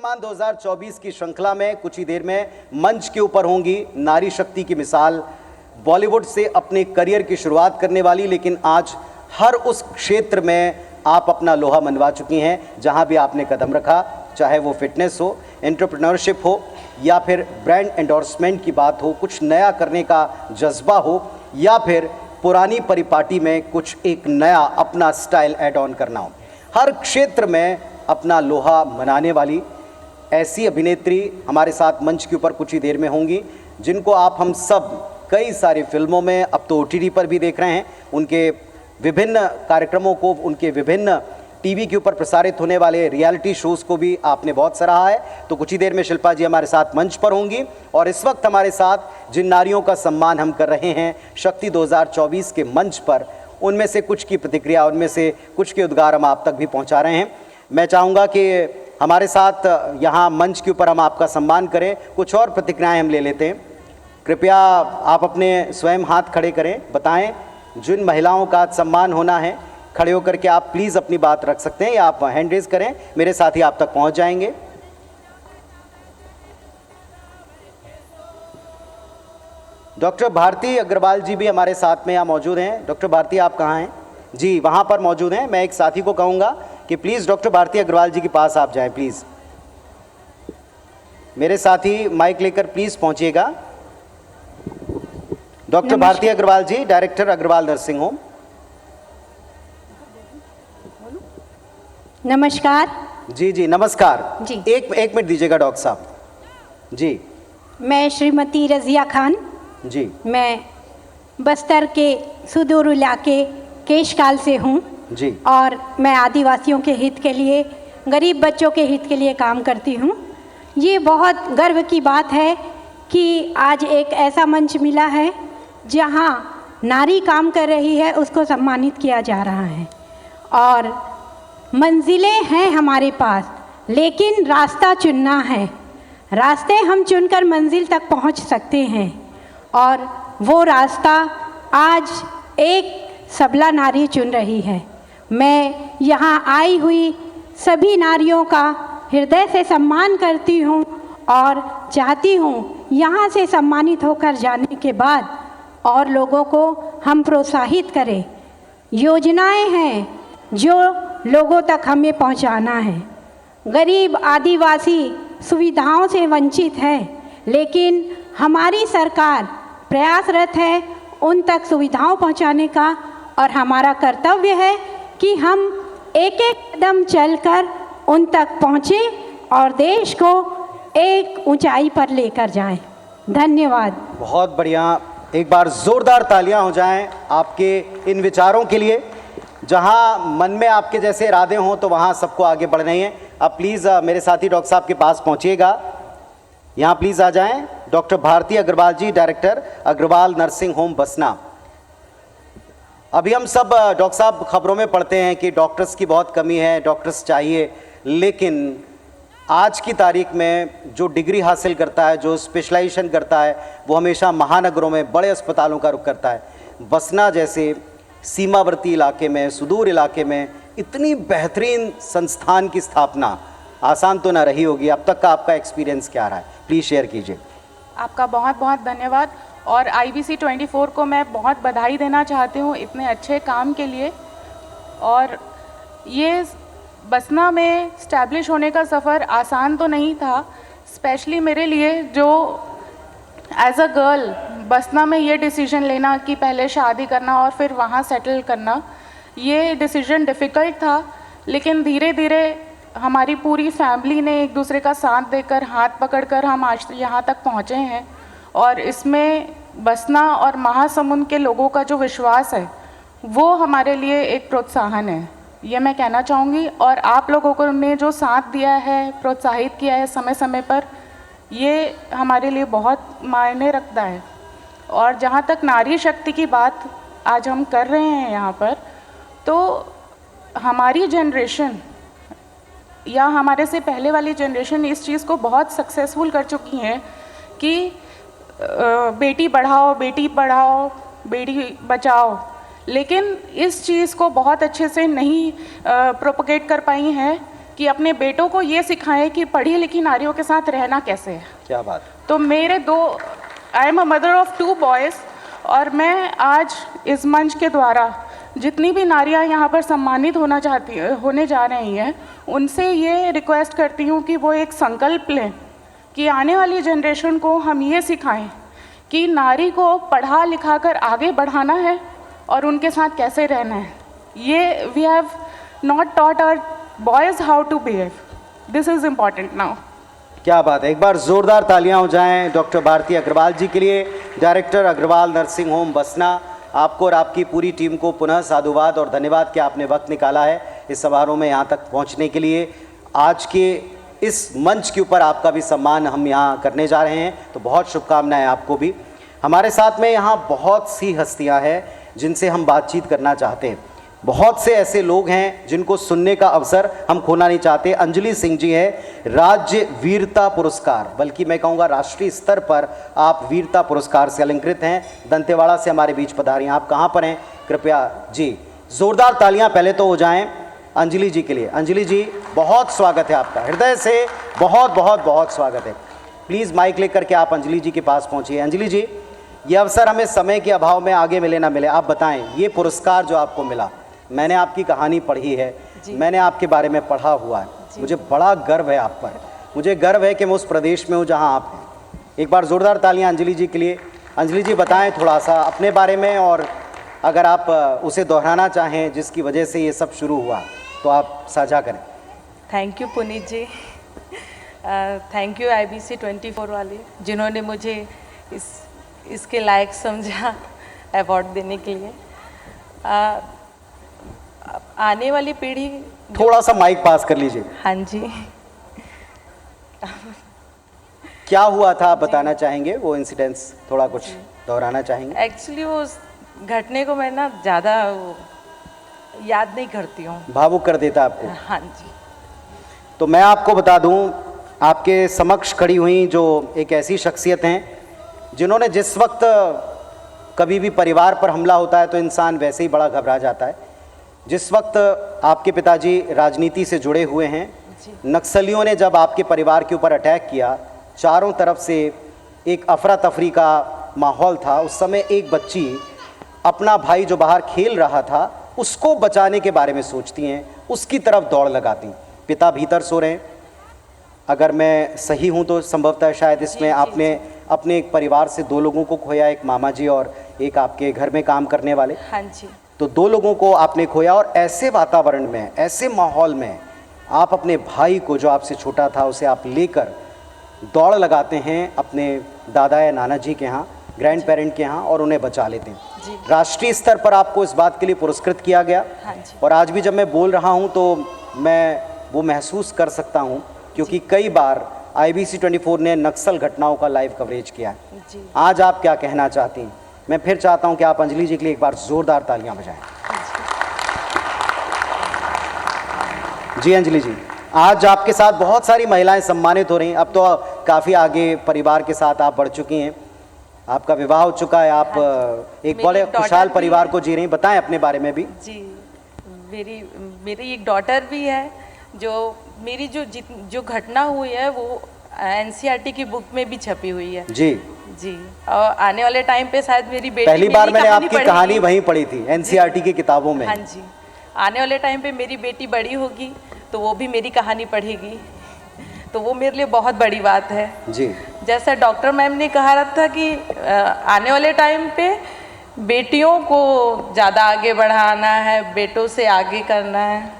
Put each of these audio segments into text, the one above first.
सम्मान 2024 की श्रृंखला में कुछ ही देर में मंच के ऊपर होंगी नारी शक्ति की मिसाल, बॉलीवुड से अपने करियर की शुरुआत करने वाली, लेकिन आज हर उस क्षेत्र में आप अपना लोहा मनवा चुकी हैं जहां भी आपने कदम रखा, चाहे वो फिटनेस हो, एंटरप्रेन्योरशिप हो या फिर ब्रांड एंडोर्समेंट की बात हो, कुछ नया करने का जज्बा हो या फिर पुरानी परिपाटी में कुछ एक नया अपना स्टाइल ऐड ऑन करना हो। हर क्षेत्र में अपना लोहा मनाने वाली ऐसी अभिनेत्री हमारे साथ मंच के ऊपर कुछ ही देर में होंगी, जिनको आप हम सब कई सारी फिल्मों में, अब तो OTT पर भी देख रहे हैं। उनके विभिन्न कार्यक्रमों को, उनके विभिन्न टीवी के ऊपर प्रसारित होने वाले रियलिटी शोज़ को भी आपने बहुत सराहा है। तो कुछ ही देर में शिल्पा जी हमारे साथ मंच पर होंगी और इस वक्त हमारे साथ जिन नारियों का सम्मान हम कर रहे हैं शक्ति 2024 के मंच पर, उनमें से कुछ की प्रतिक्रिया, उनमें से कुछ के उद्गार हम आप तक भी पहुंचा रहे हैं। मैं चाहूँगा कि हमारे साथ यहाँ मंच के ऊपर हम आपका सम्मान करें, कुछ और प्रतिक्रियाएँ हम ले लेते हैं। कृपया आप अपने स्वयं हाथ खड़े करें, बताएं जिन महिलाओं का आज सम्मान होना है। खड़े होकर के आप प्लीज़ अपनी बात रख सकते हैं या आप हैंड रेज करें, मेरे साथी आप तक पहुंच जाएंगे। डॉक्टर भारती अग्रवाल जी भी हमारे साथ में यहाँ मौजूद हैं। डॉक्टर भारती आप कहाँ हैं? जी वहाँ पर मौजूद हैं। मैं एक साथी को कहूँगा कि प्लीज़ डॉक्टर भारती अग्रवाल जी के पास आप जाएं प्लीज़। मेरे साथी माइक लेकर प्लीज़ पहुँचिएगा। Doctor Bharti Agrawal ji, director Agrawal nursing home. नमस्कार। जी जी नमस्कार जी। एक मिनट दीजिएगा डॉक्टर साहब जी। मैं श्रीमती रज़िया खान जी। मैं बस्तर के सुदूर इलाके केशकाल से हूँ जी। और मैं आदिवासियों के हित के लिए, गरीब बच्चों के हित के लिए काम करती हूँ। ये बहुत गर्व की बात है कि आज एक ऐसा मंच मिला है जहाँ नारी काम कर रही है, उसको सम्मानित किया जा रहा है। और मंजिलें हैं हमारे पास, लेकिन रास्ता चुनना है। रास्ते हम चुनकर मंजिल तक पहुंच सकते हैं और वो रास्ता आज एक सबला नारी चुन रही है। मैं यहाँ आई हुई सभी नारियों का हृदय से सम्मान करती हूँ और चाहती हूँ यहाँ से सम्मानित होकर जाने के बाद और लोगों को हम प्रोत्साहित करें। योजनाएं हैं जो लोगों तक हमें पहुंचाना है। गरीब आदिवासी सुविधाओं से वंचित है, लेकिन हमारी सरकार प्रयासरत है उन तक सुविधाओं पहुंचाने का और हमारा कर्तव्य है कि हम एक एक कदम चलकर उन तक पहुँचे और देश को एक ऊंचाई पर लेकर जाएं। धन्यवाद। बहुत बढ़िया, एक बार जोरदार तालियां हो जाएं आपके इन विचारों के लिए। जहां मन में आपके जैसे इरादे हों तो वहां सबको आगे बढ़ना ही है। अब प्लीज़ मेरे साथी डॉक्टर साहब के पास पहुंचिएगा, यहाँ प्लीज़ आ जाएं। Doctor Bharti Agrawal ji, director Agrawal nursing home बसना। अभी हम सब डॉक्टर साहब खबरों में पढ़ते हैं कि डॉक्टर्स की बहुत कमी है, डॉक्टर्स चाहिए, लेकिन आज की तारीख में जो डिग्री हासिल करता है, जो स्पेशलाइजेशन करता है, वो हमेशा महानगरों में बड़े अस्पतालों का रुख करता है। बसना जैसे सीमावर्ती इलाके में, सुदूर इलाके में इतनी बेहतरीन संस्थान की स्थापना आसान तो ना रही होगी। अब तक का आपका एक्सपीरियंस क्या रहा है, प्लीज़ शेयर कीजिए। आपका बहुत बहुत धन्यवाद और IBC 24 को मैं बहुत बधाई देना चाहती हूँ इतने अच्छे काम के लिए। और ये बसना में स्टैब्लिश होने का सफ़र आसान तो नहीं था, स्पेशली मेरे लिए जो एज अ गर्ल बसना में ये डिसीजन लेना कि पहले शादी करना और फिर वहाँ सेटल करना, ये डिसीजन डिफ़िकल्ट था। लेकिन धीरे धीरे हमारी पूरी फैमिली ने एक दूसरे का साथ देकर, हाथ पकड़कर हम आज यहाँ तक पहुँचे हैं। और इसमें बसना और महासमुंद के लोगों का जो विश्वास है वो हमारे लिए एक प्रोत्साहन है, ये मैं कहना चाहूँगी। और आप लोगों को ने जो साथ दिया है, प्रोत्साहित किया है समय समय पर, ये हमारे लिए बहुत मायने रखता है। और जहाँ तक नारी शक्ति की बात आज हम कर रहे हैं यहाँ पर, तो हमारी जनरेशन या हमारे से पहले वाली जनरेशन इस चीज़ को बहुत सक्सेसफुल कर चुकी है कि बेटी बढ़ाओ, बेटी पढ़ाओ, बेटी बचाओ। लेकिन इस चीज़ को बहुत अच्छे से नहीं प्रोपगेट कर पाई हैं कि अपने बेटों को ये सिखाएं कि पढ़ी लिखी नारियों के साथ रहना कैसे है। क्या बात। तो I am a mother of 2 boys, और मैं आज इस मंच के द्वारा जितनी भी नारियां यहाँ पर सम्मानित होने जा रही हैं, उनसे ये रिक्वेस्ट करती हूँ कि वो एक संकल्प लें कि आने वाली जनरेशन को हम ये सिखाएं कि नारी को पढ़ा लिखा कर आगे बढ़ाना है और उनके साथ कैसे रहना है। ये we have not taught our boys how to behave, this is important now. क्या बात है, एक बार जोरदार तालियां हो जाएं डॉक्टर भारती अग्रवाल जी के लिए, डायरेक्टर अग्रवाल नर्सिंग होम बसना। आपको और आपकी पूरी टीम को पुनः साधुवाद और धन्यवाद कि आपने वक्त निकाला है इस समारोह में यहाँ तक पहुँचने के लिए। आज के इस मंच के ऊपर आपका भी सम्मान हम यहाँ करने जा रहे हैं, तो बहुत शुभकामनाएं आपको भी। हमारे साथ में यहाँ बहुत सी हस्तियाँ हैं जिनसे हम बातचीत करना चाहते हैं। बहुत से ऐसे लोग हैं जिनको सुनने का अवसर हम खोना नहीं चाहते। अंजलि सिंह जी है, राज्य वीरता पुरस्कार, बल्कि मैं कहूँगा राष्ट्रीय स्तर पर आप वीरता पुरस्कार से अलंकृत हैं। दंतेवाड़ा से हमारे बीच पधारी हैं। आप कहाँ पर हैं कृपया जी, जोरदार तालियां पहले तो हो जाएं अंजलि जी के लिए। अंजलि जी बहुत स्वागत है आपका, हृदय से बहुत बहुत बहुत स्वागत है। प्लीज़ माइक लेकर के आप अंजलि जी के पास पहुँचिए। अंजलि जी, ये अवसर हमें समय के अभाव में आगे मिले ना मिले, आप बताएं ये पुरस्कार जो आपको मिला, मैंने आपकी कहानी पढ़ी है, मैंने आपके बारे में पढ़ा हुआ है, मुझे बड़ा गर्व है आप पर। मुझे गर्व है कि मैं उस प्रदेश में हूँ जहाँ आप हैं। एक बार ज़ोरदार तालियां अंजलि जी के लिए। अंजलि जी बताएं थोड़ा सा अपने बारे में, और अगर आप उसे दोहराना चाहें जिसकी वजह से ये सब शुरू हुआ तो आप साझा करें। Thank you Puneet ji, thank you IBC 24 वाले जिन्होंने मुझे इसके लायक समझा अवार्ड देने के लिए। आने वाली पीढ़ी, थोड़ा सा माइक पास कर लीजिए। हाँ जी, क्या हुआ था आप बताना चाहेंगे, वो इंसिडेंट्स थोड़ा कुछ दोहराना चाहेंगे? एक्चुअली वो घटने को मैं ना ज़्यादा याद नहीं करती हूँ, भावुक कर देता आपको। हाँ जी। तो मैं आपको बता दूं, आपके समक्ष खड़ी हुई जो एक ऐसी शख्सियत हैं जिन्होंने जिस वक्त कभी भी परिवार पर हमला होता है तो इंसान वैसे ही बड़ा घबरा जाता है। जिस वक्त आपके पिताजी राजनीति से जुड़े हुए हैं, नक्सलियों ने जब आपके परिवार के ऊपर अटैक किया, चारों तरफ से एक अफरा तफरी का माहौल था। उस समय एक बच्ची अपना भाई जो बाहर खेल रहा था उसको बचाने के बारे में सोचती हैं, उसकी तरफ दौड़ लगाती। पिता भीतर सो रहे हैं, अगर मैं सही हूं तो संभवतः शायद इसमें आपने अपने एक परिवार से 2 लोगों को खोया, एक मामा जी और एक आपके घर में काम करने वाले। हाँ जी। तो 2 लोगों को आपने खोया, और ऐसे वातावरण में, ऐसे माहौल में आप अपने भाई को जो आपसे छोटा था उसे आप लेकर दौड़ लगाते हैं अपने दादा या नाना जी के यहाँ, ग्रैंड पेरेंट के यहाँ, और उन्हें बचा लेते हैं। राष्ट्रीय स्तर पर आपको इस बात के लिए पुरस्कृत किया गया। हाँ जी। और आज भी जब मैं बोल रहा हूँ तो मैं वो महसूस कर सकता हूँ, क्योंकि कई बार IBC 24 ने नक्सल घटनाओं का लाइव कवरेज किया है। जी। आज आप क्या कहना चाहती हैं? मैं फिर चाहता हूं कि आप अंजलि जी के लिए एक बार जोरदार तालियां बजाएं। जी अंजलि जी, आज आपके साथ बहुत सारी महिलाएं सम्मानित हो रही हैं। अब तो काफ़ी आगे परिवार के साथ आप बढ़ चुकी हैं, आपका विवाह हो चुका है, आप एक बड़े खुशहाल परिवार को जी रही हैं। बताएं अपने बारे में भी। जी, मेरी एक डॉटर भी है, जो मेरी जो घटना हुई है वो NCERT की बुक में भी छपी हुई है। जी जी, और आने वाले टाइम पे शायद मेरी बेटी, पहली बार मैंने आपकी कहानी वहीं पढ़ी थी NCERT की किताबों में। हाँ जी, आने वाले टाइम पे मेरी बेटी बड़ी होगी तो वो भी मेरी कहानी पढ़ेगी, तो वो मेरे लिए बहुत बड़ी बात है। जी, जैसा डॉक्टर मैम ने कहा था कि आने वाले टाइम पे बेटियों को ज़्यादा आगे बढ़ाना है, बेटों से आगे करना है।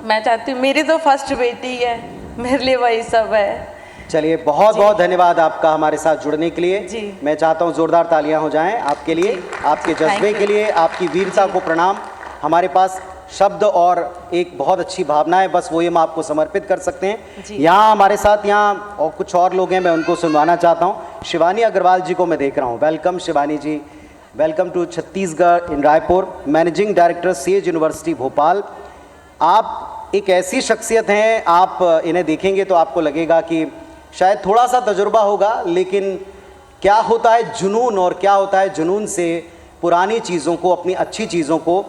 मैं चाहती हूँ, मेरी तो फर्स्ट बेटी है, मेरे लिए वही सब है। चलिए, बहुत बहुत धन्यवाद आपका हमारे साथ जुड़ने के लिए। जी। मैं चाहता हूँ जोरदार तालियां हो जाएं आपके लिए, आपके जज्बे के लिए, आपकी वीरता को प्रणाम। हमारे पास शब्द और एक बहुत अच्छी भावना है, बस वो हम आपको समर्पित कर सकते हैं। यहाँ हमारे साथ यहाँ और कुछ और लोग हैं, मैं उनको सुनवाना चाहता हूँ। शिवानी अग्रवाल जी को मैं देख रहा हूँ। Welcome Shivani ji, welcome to Chhattisgarh in Raipur, managing director Sage university Bhopal. आप एक ऐसी शख्सियत हैं, आप इन्हें देखेंगे तो आपको लगेगा कि शायद थोड़ा सा तजुर्बा होगा, लेकिन क्या होता है जुनून, और क्या होता है जुनून से पुरानी चीज़ों को, अपनी अच्छी चीज़ों को,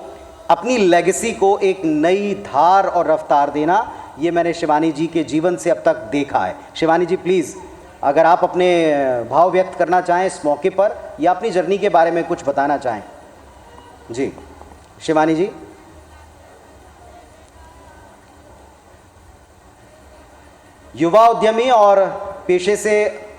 अपनी लेगेसी को एक नई धार और रफ्तार देना। ये मैंने शिवानी जी के जीवन से अब तक देखा है। शिवानी जी प्लीज़ अगर आप अपने भाव व्यक्त करना चाहें इस मौके पर या अपनी जर्नी के बारे में कुछ बताना चाहें। जी शिवानी जी। युवा उद्यमी और पेशे से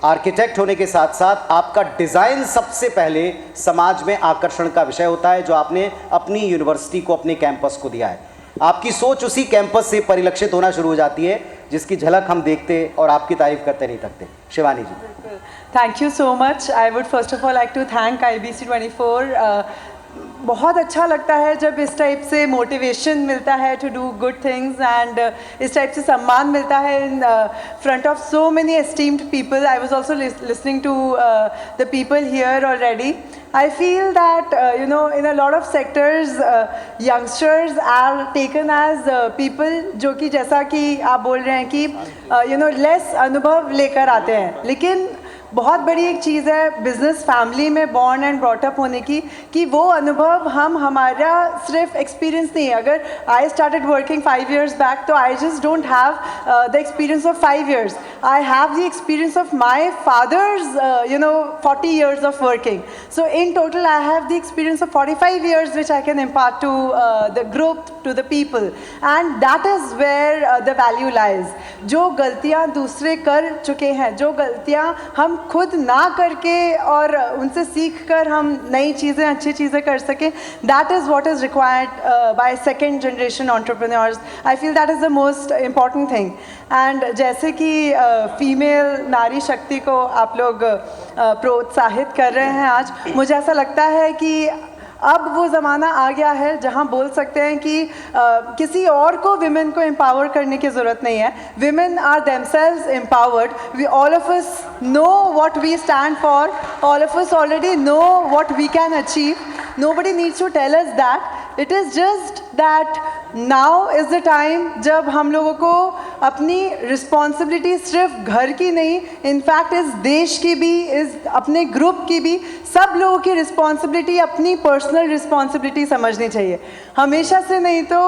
आर्किटेक्ट होने के साथ साथ आपका डिज़ाइन सबसे पहले समाज में आकर्षण का विषय होता है, जो आपने अपनी यूनिवर्सिटी को, अपने कैंपस को दिया है। आपकी सोच उसी कैंपस से परिलक्षित होना शुरू हो जाती है, जिसकी झलक हम देखते और आपकी तारीफ करते नहीं थकते। Shivani ji. Thank you so much. I would first of all like to thank IBC 24। बहुत अच्छा लगता है जब इस टाइप से मोटिवेशन मिलता है to do good things and इस टाइप से सम्मान मिलता है in front of so many esteemed people. I was also listening to the people here already. I feel that in a lot of sectors youngsters are taken as people जो कि जैसा कि आप बोल रहे हैं कि less अनुभव लेकर आते हैं, लेकिन बहुत बड़ी एक चीज़ है बिज़नेस फैमिली में बॉर्न एंड ब्रॉट अप होने की, कि वो अनुभव हमारा सिर्फ एक्सपीरियंस नहीं है। अगर I started working 5 years back, तो I just don't have the experience of 5 years, I have the experience of my father's 40 years of working. So in total I have the experience of 45 years which I can impart to the group, to the people, and that is where the value lies. जो गलतियाँ दूसरे कर चुके हैं, जो गलतियाँ हम खुद ना करके और उनसे सीख कर हम नई चीज़ें, अच्छी चीज़ें कर सकें, that is what is required by second generation entrepreneurs. I feel that is the most important thing. And जैसे कि फीमेल नारी शक्ति को आप लोग प्रोत्साहित कर रहे हैं आज, मुझे ऐसा लगता है कि अब वो ज़माना आ गया है जहाँ बोल सकते हैं कि किसी और को विमेन को एम्पावर करने की ज़रूरत नहीं है। Women are themselves empowered. We all of us know what we stand for, all of us already know what we can achieve. Nobody needs to tell us that. It is just that now is the time जब हम लोगों को अपनी responsibility सिर्फ घर की नहीं, in fact इस देश की भी, इस अपने ग्रुप की भी, सब लोगों की रिस्पॉन्सिबिलिटी अपनी पर्सनल रिस्पॉन्सिबिलिटी समझनी चाहिए। हमेशा से नहीं तो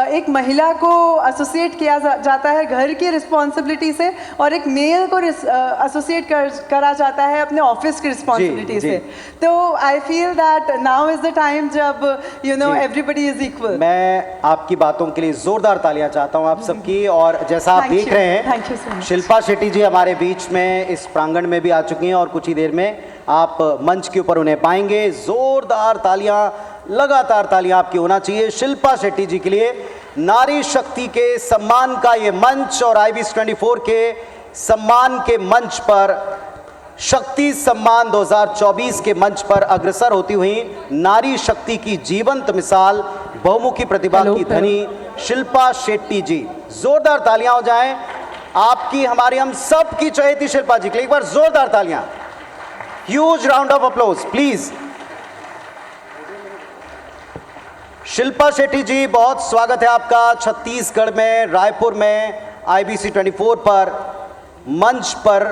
एक महिला को एसोसिएट किया जाता है घर की रिस्पॉन्सिबिलिटी से, और एक मेल को एसोसिएट करा जाता है अपने ऑफिस की रिस्पॉन्सिबिलिटी से। तो I feel that now is the time जब एवरीबडी इज इक्वल। मैं आपकी बातों के लिए जोरदार तालियां चाहता हूं आप सबकी। और जैसा आप देख रहे हैं, शिल्पा शेट्टी जी हमारे बीच में इस प्रांगण में भी आ चुकी हैं और कुछ ही देर में आप मंच के ऊपर उन्हें पाएंगे। जोरदार तालियां, लगातार तालियां आपकी होना चाहिए शिल्पा शेट्टी जी के लिए। नारी शक्ति के सम्मान का ये मंच और IBC 24 के सम्मान के मंच पर, शक्ति सम्मान 2024 के मंच पर अग्रसर होती हुई नारी शक्ति की जीवंत मिसाल, बहुमुखी प्रतिभा की धनी शिल्पा शेट्टी जी। जोरदार तालियां हो जाएं आपकी, हमारी, हम सब की चहेती शिल्पा जी के लिए। एक बार जोरदार तालियां, huge round of applause please. Shilpa Shetty ji, बहुत स्वागत है आपका छत्तीसगढ़ में, रायपुर में IBC 24 पर मंच पर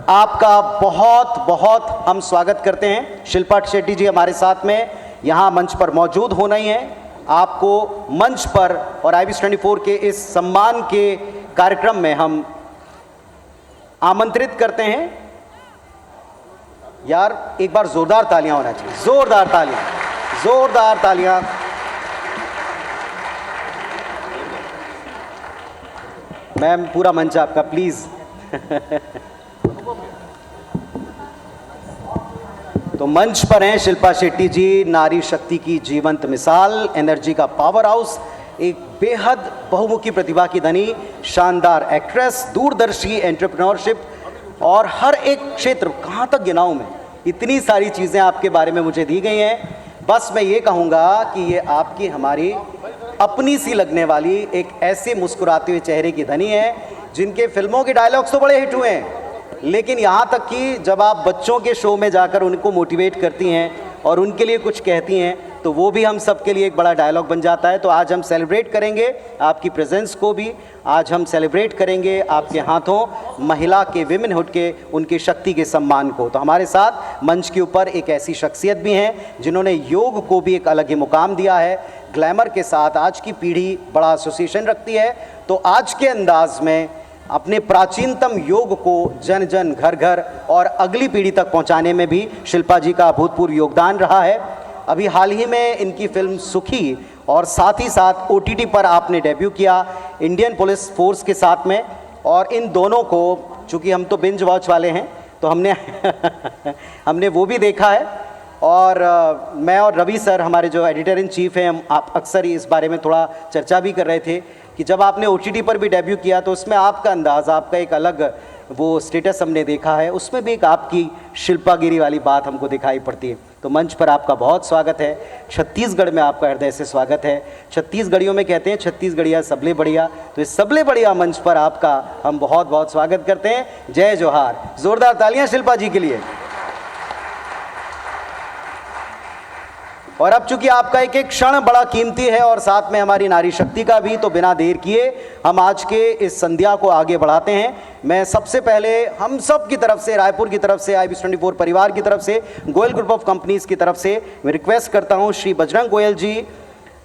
आपका बहुत बहुत हम स्वागत करते हैं। शिल्पा शेट्टी जी हमारे साथ में यहाँ मंच पर मौजूद होना ही है। आपको मंच पर और IBC 24 के इस सम्मान के कार्यक्रम में हम आमंत्रित करते हैं। यार एक बार जोरदार तालियां होना चाहिए, जोरदार तालियां, जोरदार तालियां। मैम पूरा मंच आपका प्लीज। तो मंच पर हैं शिल्पा शेट्टी जी, नारी शक्ति की जीवंत मिसाल, एनर्जी का पावर हाउस, एक बेहद बहुमुखी प्रतिभा की धनी, शानदार एक्ट्रेस, दूरदर्शी एंटरप्रेन्योरशिप और हर एक क्षेत्र, कहाँ तक गिनाऊं मैं, इतनी सारी चीज़ें आपके बारे में मुझे दी गई हैं। बस मैं ये कहूँगा कि ये आपकी हमारी अपनी सी लगने वाली एक ऐसे मुस्कुराते हुए चेहरे की धनी है, जिनके फिल्मों के डायलॉग्स तो बड़े हिट हुए हैं, लेकिन यहाँ तक कि जब आप बच्चों के शो में जाकर उनको मोटिवेट करती हैं और उनके लिए कुछ कहती हैं, तो वो भी हम सबके लिए एक बड़ा डायलॉग बन जाता है। तो आज हम सेलिब्रेट करेंगे आपकी प्रेजेंस को भी, आज हम सेलिब्रेट करेंगे आपके हाथों महिला के विमेनहुड के उनकी शक्ति के सम्मान को। तो हमारे साथ मंच के ऊपर एक ऐसी शख्सियत भी हैं जिन्होंने योग को भी एक अलग ही मुकाम दिया है। ग्लैमर के साथ आज की पीढ़ी बड़ा एसोसिएशन रखती है, तो आज के अंदाज में अपने प्राचीनतम योग को जन जन घर घर और अगली पीढ़ी तक पहुंचाने में भी शिल्पा जी का अभूतपूर्व योगदान रहा है। अभी हाल ही में इनकी फिल्म सुखी और साथ ही साथ OTT पर आपने डेब्यू किया इंडियन पुलिस फोर्स के साथ में, और इन दोनों को चूँकि हम तो बिंज वॉच वाले हैं तो हमने वो भी देखा है। और मैं और रवि सर हमारे जो एडिटर इन चीफ हैं, हम आप अक्सर इस बारे में थोड़ा चर्चा भी कर रहे थे कि जब आपने OTT पर भी डेब्यू किया तो उसमें आपका अंदाज़, आपका एक अलग वो स्टेटस हमने देखा है, उसमें भी एक आपकी शिल्पागिरी वाली बात हमको दिखाई पड़ती है। तो मंच पर आपका बहुत स्वागत है, छत्तीसगढ़ में आपका हृदय से स्वागत है। छत्तीसगढ़ियों में कहते हैं छत्तीसगढ़िया सबले बढ़िया, तो इस सबले बढ़िया मंच पर आपका हम बहुत बहुत स्वागत करते हैं। जय जोहार, जोरदार तालियां शिल्पा जी के लिए। और अब चूंकि आपका एक एक क्षण बड़ा कीमती है और साथ में हमारी नारी शक्ति का भी, तो बिना देर किए हम आज के इस संध्या को आगे बढ़ाते हैं। मैं सबसे पहले हम सब की तरफ से, रायपुर की तरफ से, IBC 24 परिवार की तरफ से, गोयल ग्रुप ऑफ कंपनीज की तरफ से मैं रिक्वेस्ट करता हूं Shri Bajrang Goyal ji,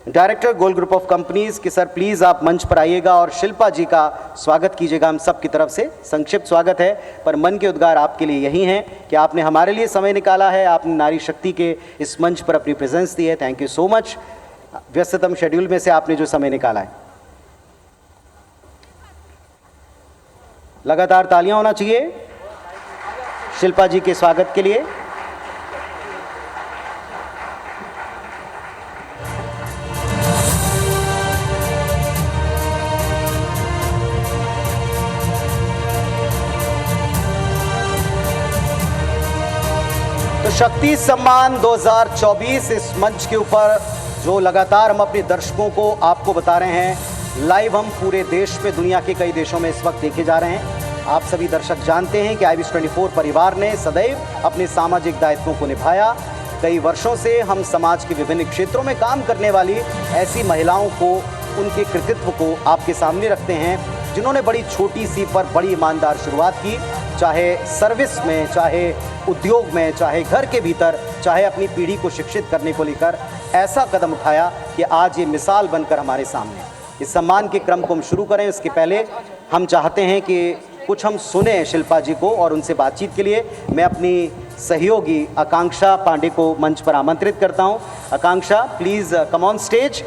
director Goyal group of companies, कि सर प्लीज़ आप मंच पर आइएगा और शिल्पा जी का स्वागत कीजिएगा हम सब की तरफ से। संक्षिप्त स्वागत है, पर मन के उद्गार आपके लिए यही हैं कि आपने हमारे लिए समय निकाला है, आपने नारी शक्ति के इस मंच पर अपनी प्रेजेंस दी है। थैंक यू सो मच, व्यस्ततम शेड्यूल में से आपने जो समय निकाला है। लगातार तालियां होना चाहिए शिल्पा जी के स्वागत के लिए। तो शक्ति सम्मान 2024 इस मंच के ऊपर जो लगातार हम अपने दर्शकों को आपको बता रहे हैं, लाइव हम पूरे देश में, दुनिया के कई देशों में इस वक्त देखे जा रहे हैं। आप सभी दर्शक जानते हैं कि IBC 24 परिवार ने सदैव अपने सामाजिक दायित्वों को निभाया। कई वर्षों से हम समाज के विभिन्न क्षेत्रों में काम करने वाली ऐसी महिलाओं को, उनके कृतित्व को आपके सामने रखते हैं जिन्होंने बड़ी छोटी सी पर बड़ी ईमानदार शुरुआत की, चाहे सर्विस में, चाहे उद्योग में, चाहे घर के भीतर, चाहे अपनी पीढ़ी को शिक्षित करने को लेकर ऐसा कदम उठाया कि आज ये मिसाल बनकर हमारे सामने। इस सम्मान के क्रम को हम शुरू करें उसके पहले हम चाहते हैं कि कुछ हम सुने शिल्पा जी को, और उनसे बातचीत के लिए मैं अपनी सहयोगी आकांक्षा पांडे को मंच पर आमंत्रित करता हूं। आकांक्षा प्लीज़ कम ऑन स्टेज।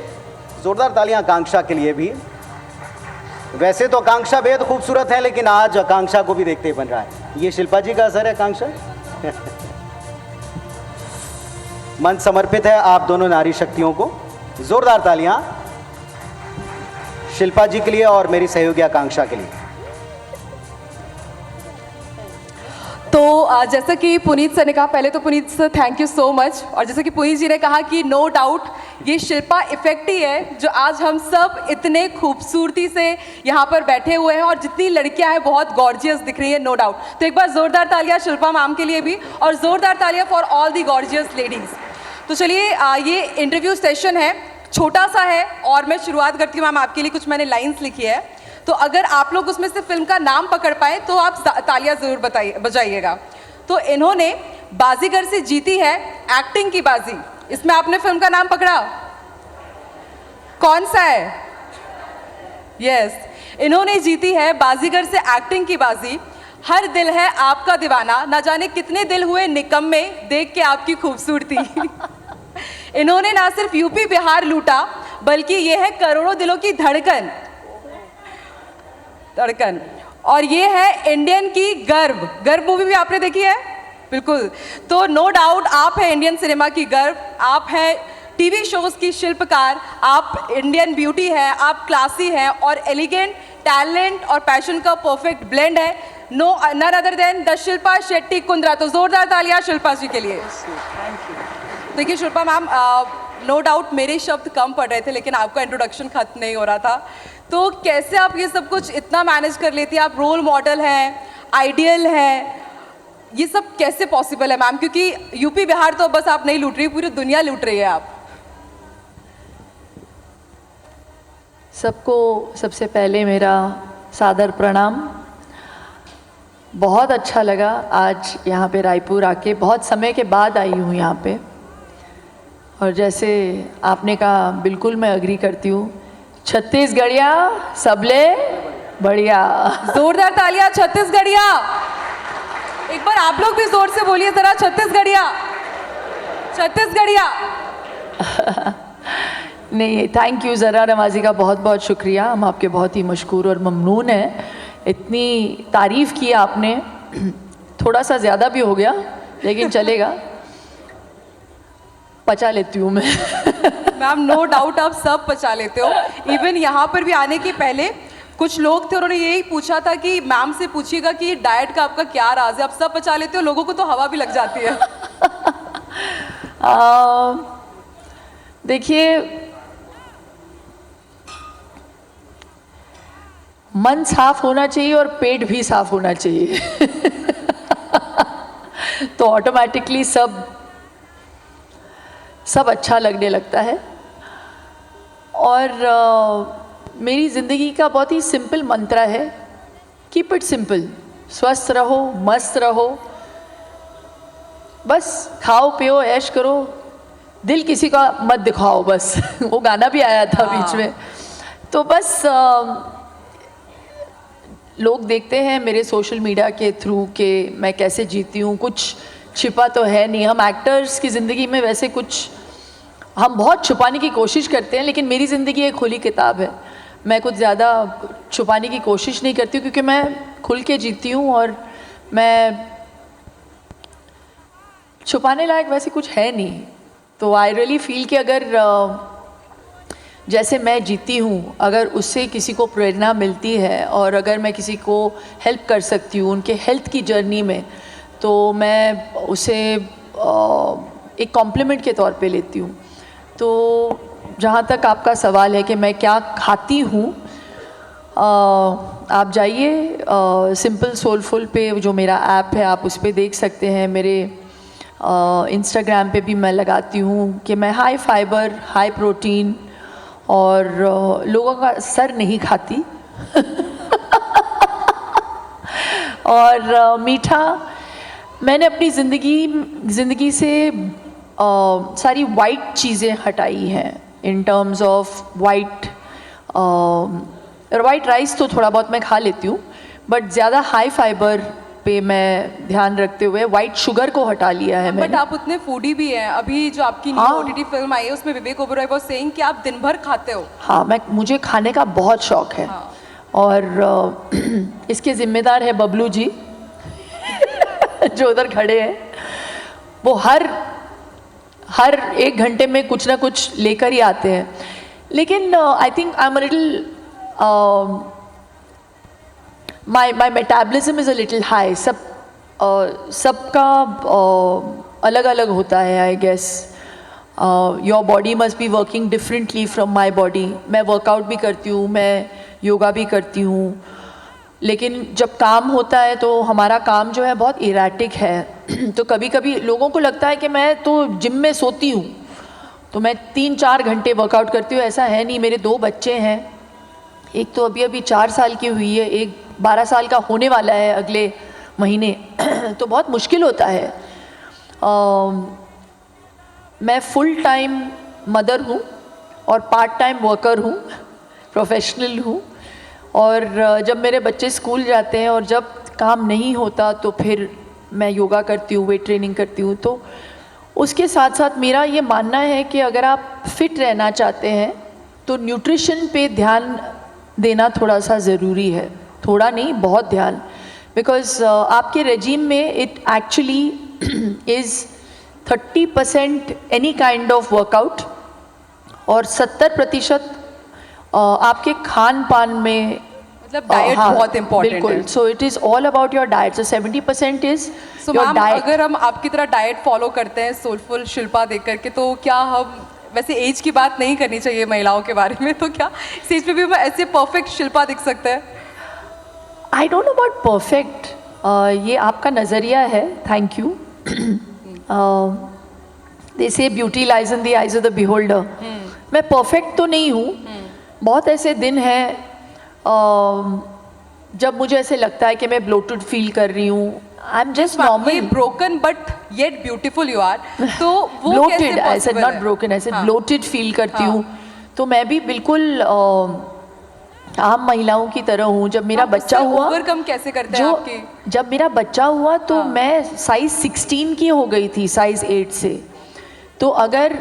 जोरदार तालियां आकांक्षा के लिए भी। वैसे तो आकांक्षा बेहद खूबसूरत है, लेकिन आज आकांक्षा को भी देखते ही बन रहा है। ये शिल्पा जी का असर है आकांक्षा। मंच समर्पित है आप दोनों नारी शक्तियों को। जोरदार तालियां शिल्पा जी के लिए और मेरी सहयोगी आकांक्षा के लिए। तो जैसा कि पुनीत सर ने कहा, पहले तो Puneet sir thank you so much. और जैसा कि पुनीत जी ने कहा कि नो डाउट ये शिल्पा इफेक्ट ही है जो आज हम सब इतने खूबसूरती से यहाँ पर बैठे हुए हैं, और जितनी लड़कियाँ हैं बहुत गॉर्जियस दिख रही है, नो डाउट। तो एक बार ज़ोरदार तालियाँ शिल्पा मैम के लिए भी, और ज़ोरदार तालियाँ for all the gorgeous ladies. तो चलिए ये इंटरव्यू सेशन है, छोटा सा है, और मैं शुरुआत करती हूँ। मैम आपके लिए कुछ मैंने लाइन्स लिखी है, तो अगर आप लोग उसमें से फिल्म का नाम पकड़ पाए तो आप तालियां ज़रूर बजाइएगा। तो इन्होंने बाजीगर से जीती है एक्टिंग की बाजी। इसमें आपने फिल्म का नाम पकड़ा, कौन सा है? यस, इन्होंने जीती है बाजीगर से एक्टिंग की बाजी। हर दिल है आपका दीवाना, ना जाने कितने दिल हुए निकम्मे देख के आपकी खूबसूरती। इन्होंने ना सिर्फ यूपी बिहार लूटा, बल्कि ये है करोड़ों दिलों की धड़कन। और ये है इंडियन की गर्व मूवी भी आपने देखी है? बिल्कुल। तो नो डाउट आप हैं इंडियन सिनेमा की गर्व, आप हैं टीवी शोज की शिल्पकार, आप इंडियन ब्यूटी हैं, आप क्लासी हैं, और एलिगेंट टैलेंट और पैशन का परफेक्ट ब्लेंड है। None other than the Shilpa Shetty Kundra. तो जोरदार तालियां शिल्पा जी के लिए। देखिए शिल्पा मैम, नो डाउट मेरे शब्द कम पड़ रहे थे, लेकिन आपका इंट्रोडक्शन खत्म नहीं हो रहा था। तो कैसे आप ये सब कुछ इतना मैनेज कर लेती हैं? आप रोल मॉडल हैं, आइडियल हैं, ये सब कैसे पॉसिबल है मैम? क्योंकि यूपी बिहार तो बस आप नहीं लूट रही, पूरी दुनिया लूट रही है आप। सबको सबसे पहले मेरा सादर प्रणाम। बहुत अच्छा लगा आज यहाँ पे रायपुर आके, बहुत समय के बाद आई हूँ यहाँ पे। और जैसे आपने कहा बिल्कुल मैं अग्री करती हूँ, छत्तीसगढ़िया सबले बढ़िया। जोरदार तालियां छत्तीसगढ़िया। एक बार आप लोग भी जोर से बोलिए जरा, छत्तीसगढ़िया छत्तीसगढ़िया। नहीं, थैंक यू ज़रा नवाजी का बहुत बहुत शुक्रिया। हम आपके बहुत ही मशकूर और ममनून हैं। इतनी तारीफ़ की आपने, थोड़ा सा ज़्यादा भी हो गया लेकिन चलेगा, पचा लेती हूँ मैं। मैम नो डाउट आप सब पचा लेते हो। इवन यहाँ पर भी आने के पहले कुछ लोग थे, उन्होंने यही पूछा था कि मैम से पूछिएगा कि डाइट का आपका क्या राज है। आप सब पचा लेते हो, लोगों को तो हवा भी लग जाती है। देखिए, मन साफ होना चाहिए और पेट भी साफ होना चाहिए। तो ऑटोमेटिकली सब अच्छा लगने लगता है। और मेरी ज़िंदगी का बहुत ही सिंपल मंत्र है, कीप इट सिंपल। स्वस्थ रहो, मस्त रहो, बस खाओ पियो ऐश करो, दिल किसी का मत दिखाओ बस। वो गाना भी आया था बीच में। तो बस लोग देखते हैं मेरे सोशल मीडिया के थ्रू कि मैं कैसे जीती हूँ, कुछ छिपा तो है नहीं। हम एक्टर्स की ज़िंदगी में वैसे कुछ हम बहुत छुपाने की कोशिश करते हैं, लेकिन मेरी ज़िंदगी एक खुली किताब है। मैं कुछ ज़्यादा छुपाने की कोशिश नहीं करती हूँ क्योंकि मैं खुल के जीती हूँ और मैं छुपाने लायक वैसे कुछ है नहीं। तो आई रियली फील कि अगर जैसे मैं जीती हूँ, अगर उससे किसी को प्रेरणा मिलती है और अगर मैं किसी को हेल्प कर सकती हूँ उनके हेल्थ की जर्नी में, तो मैं उसे एक कॉम्प्लीमेंट के तौर पे लेती हूँ। तो जहाँ तक आपका सवाल है कि मैं क्या खाती हूँ, आप जाइए सिंपल सोलफुल पे, जो मेरा ऐप है आप उस पर देख सकते हैं। मेरे इंस्टाग्राम पे भी मैं लगाती हूँ कि मैं हाई फाइबर, हाई प्रोटीन और लोगों का सर नहीं खाती। और मीठा मैंने अपनी ज़िंदगी से सारी वाइट चीज़ें हटाई हैं। In terms of white rice तो थोड़ा बहुत मैं खा लेती हूँ, बट ज़्यादा हाई फाइबर पे मैं ध्यान रखते हुए वाइट शुगर को हटा लिया है मैंने। बट आप उतने फूडी भी हैं। अभी जो आपकी न्यू ओटीटी फिल्म आई है उसमें विवेक ओबेरॉय वाज सेइंग कि आप दिन भर खाते हो। हाँ, मुझे खाने का बहुत शौक है। हाँ। और इसके ज़िम्मेदार है बबलू जी जो उधर खड़े हैं। वो हर एक घंटे में कुछ ना कुछ लेकर ही आते हैं। लेकिन I think I am a little my metabolism is a little high। सबका अलग अलग होता है I guess. Your body must be working differently from my body. मैं वर्कआउट भी करती हूँ, मैं योगा भी करती हूँ, लेकिन जब काम होता है तो हमारा काम जो है बहुत इरेटिक है। तो कभी कभी लोगों को लगता है कि मैं तो जिम में सोती हूँ, तो मैं 3-4 घंटे वर्कआउट करती हूँ। ऐसा है नहीं। मेरे 2 बच्चे हैं, एक तो अभी 4 साल की हुई है, एक 12 साल का होने वाला है अगले महीने। तो बहुत मुश्किल होता है। मैं फुल टाइम मदर हूँ और पार्ट टाइम वर्कर हूँ, प्रोफेशनल हूँ। और जब मेरे बच्चे स्कूल जाते हैं और जब काम नहीं होता तो फिर मैं योगा करती हूँ, वेट ट्रेनिंग करती हूँ। तो उसके साथ साथ मेरा ये मानना है कि अगर आप फिट रहना चाहते हैं तो न्यूट्रिशन पे ध्यान देना थोड़ा सा ज़रूरी है। थोड़ा नहीं, बहुत ध्यान। बिकॉज आपके रेजीम में it actually is 30% any kind of workout और 70% आपके खान पान में, मतलब डाइट बहुत इंपॉर्टेंट है। बिल्कुल। So it is all about your diet. So 70% is your diet. अगर हम आपकी तरह डाइट फॉलो करते हैं सोलफुल शिल्पा देख करके, तो क्या हम, वैसे एज की बात नहीं करनी चाहिए महिलाओं के बारे में, तो क्या स्टेज पे भी हम ऐसे परफेक्ट शिल्पा दिख सकते हैं? I don't know about perfect, ये आपका नज़रिया है। Thank you. They say beauty lies in the eyes of the beholder. मैं परफेक्ट तो नहीं हूँ, बहुत ऐसे दिन हैं जब मुझे ऐसे लगता है कि मैं ब्लोटेड फील कर रही हूँ. I am just normal. Broken but yet beautiful you are. तो वो ब्लोटेड, आई सेड कैसे नॉट ब्रोकन, आई सेड हाँ. ब्लोटेड फील करती हूँ. तो मैं भी बिल्कुल आम महिलाओं की तरह हूँ. जब मेरा बच्चा हुआ, ओवरकम कैसे करते हैं आपके? जब मेरा बच्चा हुआ तो मैं साइज 16 की हो गई थी साइज 8 से. तो अगर